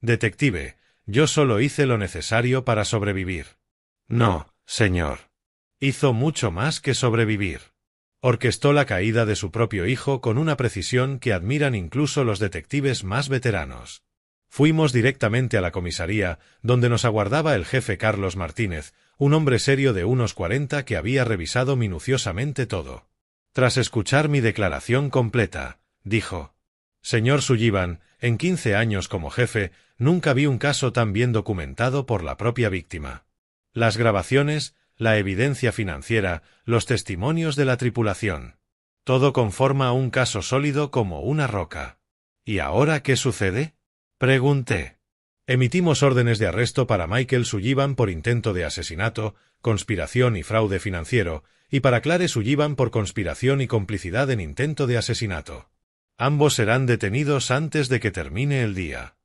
Detective, yo solo hice lo necesario para sobrevivir. No, señor. Hizo mucho más que sobrevivir. Orquestó la caída de su propio hijo con una precisión que admiran incluso los detectives más veteranos. Fuimos directamente a la comisaría, donde nos aguardaba el jefe Carlos Martínez, un hombre serio de unos 40 que había revisado minuciosamente todo. Tras escuchar mi declaración completa, dijo: Señor Sullivan, en 15 años como jefe, nunca vi un caso tan bien documentado por la propia víctima. Las grabaciones, la evidencia financiera, los testimonios de la tripulación. Todo conforma un caso sólido como una roca. ¿Y ahora qué sucede? Pregunté. Emitimos órdenes de arresto para Michael Sullivan por intento de asesinato, conspiración y fraude financiero, y para Clare Sullivan por conspiración y complicidad en intento de asesinato. Ambos serán detenidos antes de que termine el día.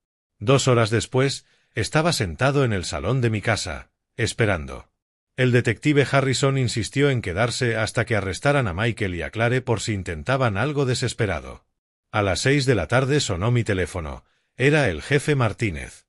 2 horas después, estaba sentado en el salón de mi casa, esperando. El detective Harrison insistió en quedarse hasta que arrestaran a Michael y a Clare por si intentaban algo desesperado. A las 6 de la tarde sonó mi teléfono. Era el jefe Martínez.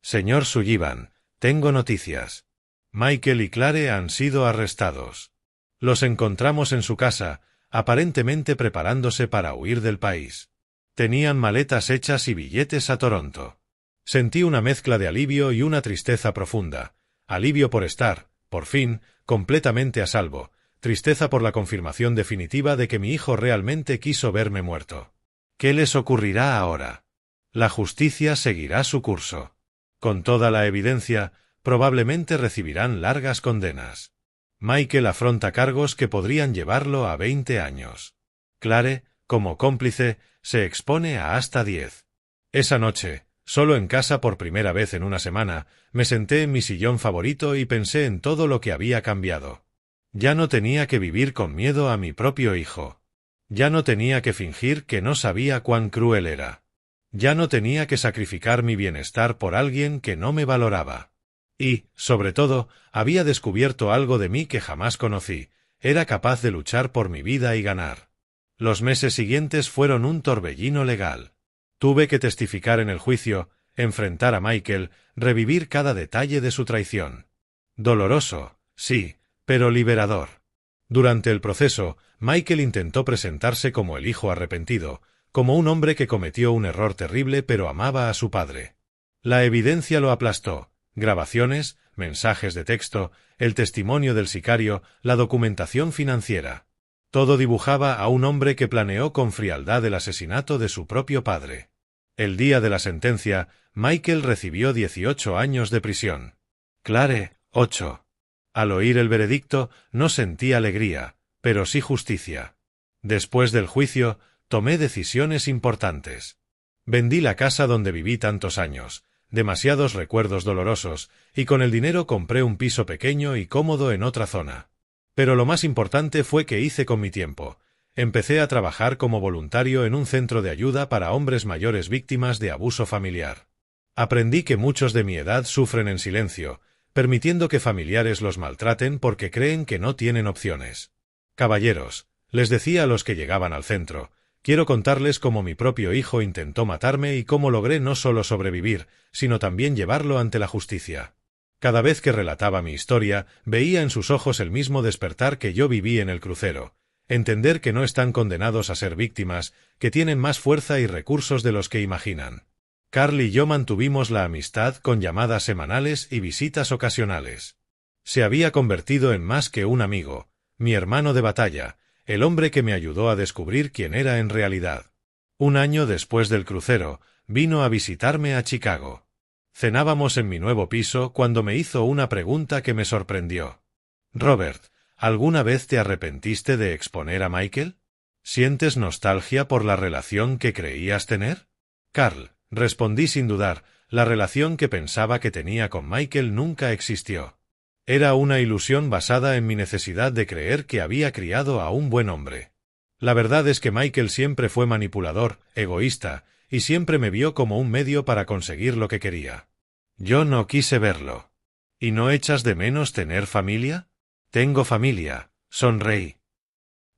Señor Sullivan, tengo noticias. Michael y Clare han sido arrestados. Los encontramos en su casa, aparentemente preparándose para huir del país. Tenían maletas hechas y billetes a Toronto. Sentí una mezcla de alivio y una tristeza profunda. Alivio por estar, por fin, completamente a salvo. Tristeza por la confirmación definitiva de que mi hijo realmente quiso verme muerto. ¿Qué les ocurrirá ahora? La justicia seguirá su curso. Con toda la evidencia, probablemente recibirán largas condenas. Michael afronta cargos que podrían llevarlo a 20 años. Clare, como cómplice, se expone a hasta 10. Esa noche, solo en casa por primera vez en una semana, me senté en mi sillón favorito y pensé en todo lo que había cambiado. Ya no tenía que vivir con miedo a mi propio hijo. Ya no tenía que fingir que no sabía cuán cruel era. Ya no tenía que sacrificar mi bienestar por alguien que no me valoraba. Y, sobre todo, había descubierto algo de mí que jamás conocí: era capaz de luchar por mi vida y ganar. Los meses siguientes fueron un torbellino legal. Tuve que testificar en el juicio, enfrentar a Michael, revivir cada detalle de su traición. Doloroso, sí, pero liberador. Durante el proceso, Michael intentó presentarse como el hijo arrepentido, como un hombre que cometió un error terrible pero amaba a su padre. La evidencia lo aplastó: grabaciones, mensajes de texto, el testimonio del sicario, la documentación financiera. Todo dibujaba a un hombre que planeó con frialdad el asesinato de su propio padre. El día de la sentencia, Michael recibió 18 años de prisión. Clare, 8. Al oír el veredicto, no sentí alegría, pero sí justicia. Después del juicio, tomé decisiones importantes. Vendí la casa donde viví tantos años, demasiados recuerdos dolorosos, y con el dinero compré un piso pequeño y cómodo en otra zona. Pero lo más importante fue que hice con mi tiempo. Empecé a trabajar como voluntario en un centro de ayuda para hombres mayores víctimas de abuso familiar. Aprendí que muchos de mi edad sufren en silencio, permitiendo que familiares los maltraten porque creen que no tienen opciones. Caballeros, les decía a los que llegaban al centro, quiero contarles cómo mi propio hijo intentó matarme y cómo logré no solo sobrevivir, sino también llevarlo ante la justicia. Cada vez que relataba mi historia, veía en sus ojos el mismo despertar que yo viví en el crucero: entender que no están condenados a ser víctimas, que tienen más fuerza y recursos de los que imaginan. Carl y yo mantuvimos la amistad con llamadas semanales y visitas ocasionales. Se había convertido en más que un amigo, mi hermano de batalla, el hombre que me ayudó a descubrir quién era en realidad. Un año después del crucero, vino a visitarme a Chicago. Cenábamos en mi nuevo piso cuando me hizo una pregunta que me sorprendió. Robert, ¿alguna vez te arrepentiste de exponer a Michael? ¿Sientes nostalgia por la relación que creías tener? Carl, respondí sin dudar, la relación que pensaba que tenía con Michael nunca existió. Era una ilusión basada en mi necesidad de creer que había criado a un buen hombre. La verdad es que Michael siempre fue manipulador, egoísta, y siempre me vio como un medio para conseguir lo que quería. Yo no quise verlo. ¿Y no echas de menos tener familia? Tengo familia, sonreí.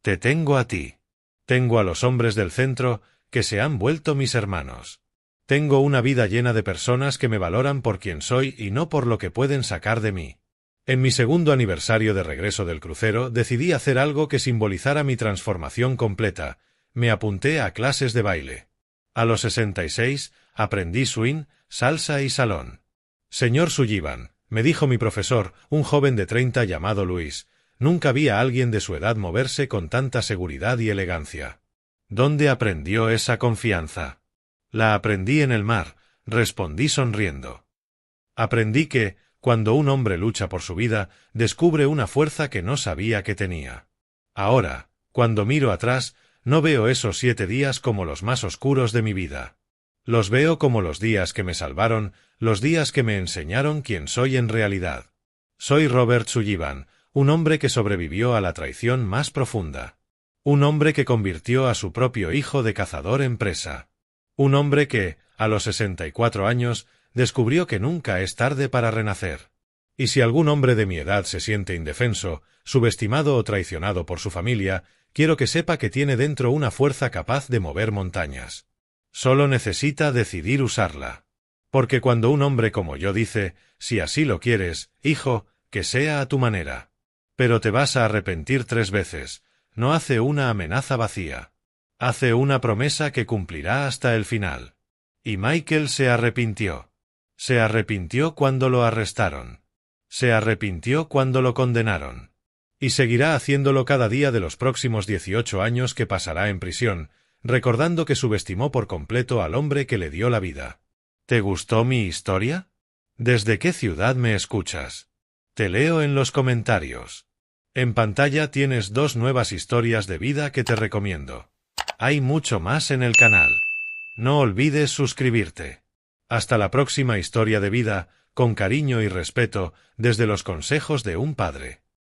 Te tengo a ti. Tengo a los hombres del centro, que se han vuelto mis hermanos. Tengo una vida llena de personas que me valoran por quien soy y no por lo que pueden sacar de mí. En mi segundo aniversario de regreso del crucero decidí hacer algo que simbolizara mi transformación completa: me apunté a clases de baile. A los 66, aprendí swing, salsa y salón. Señor Sullivan, me dijo mi profesor, un joven de 30 llamado Luis, nunca vi a alguien de su edad moverse con tanta seguridad y elegancia. ¿Dónde aprendió esa confianza? La aprendí en el mar, respondí sonriendo. Aprendí que, cuando un hombre lucha por su vida, descubre una fuerza que no sabía que tenía. Ahora, cuando miro atrás, no veo esos 7 días como los más oscuros de mi vida. Los veo como los días que me salvaron, los días que me enseñaron quién soy en realidad. Soy Robert Sullivan, un hombre que sobrevivió a la traición más profunda. Un hombre que convirtió a su propio hijo de cazador en presa. Un hombre que, a los 64 años, descubrió que nunca es tarde para renacer. Y si algún hombre de mi edad se siente indefenso, subestimado o traicionado por su familia, quiero que sepa que tiene dentro una fuerza capaz de mover montañas. Solo necesita decidir usarla. Porque cuando un hombre como yo dice, si así lo quieres, hijo, que sea a tu manera. Pero te vas a arrepentir 3 veces, no hace una amenaza vacía. Hace una promesa que cumplirá hasta el final. Y Michael se arrepintió. Se arrepintió cuando lo arrestaron. Se arrepintió cuando lo condenaron. Y seguirá haciéndolo cada día de los próximos 18 años que pasará en prisión, recordando que subestimó por completo al hombre que le dio la vida. ¿Te gustó mi historia? ¿Desde qué ciudad me escuchas? Te leo en los comentarios. En pantalla tienes 2 nuevas historias de vida que te recomiendo. Hay mucho más en el canal. No olvides suscribirte. Hasta la próxima historia de vida, con cariño y respeto, desde los consejos de un padre.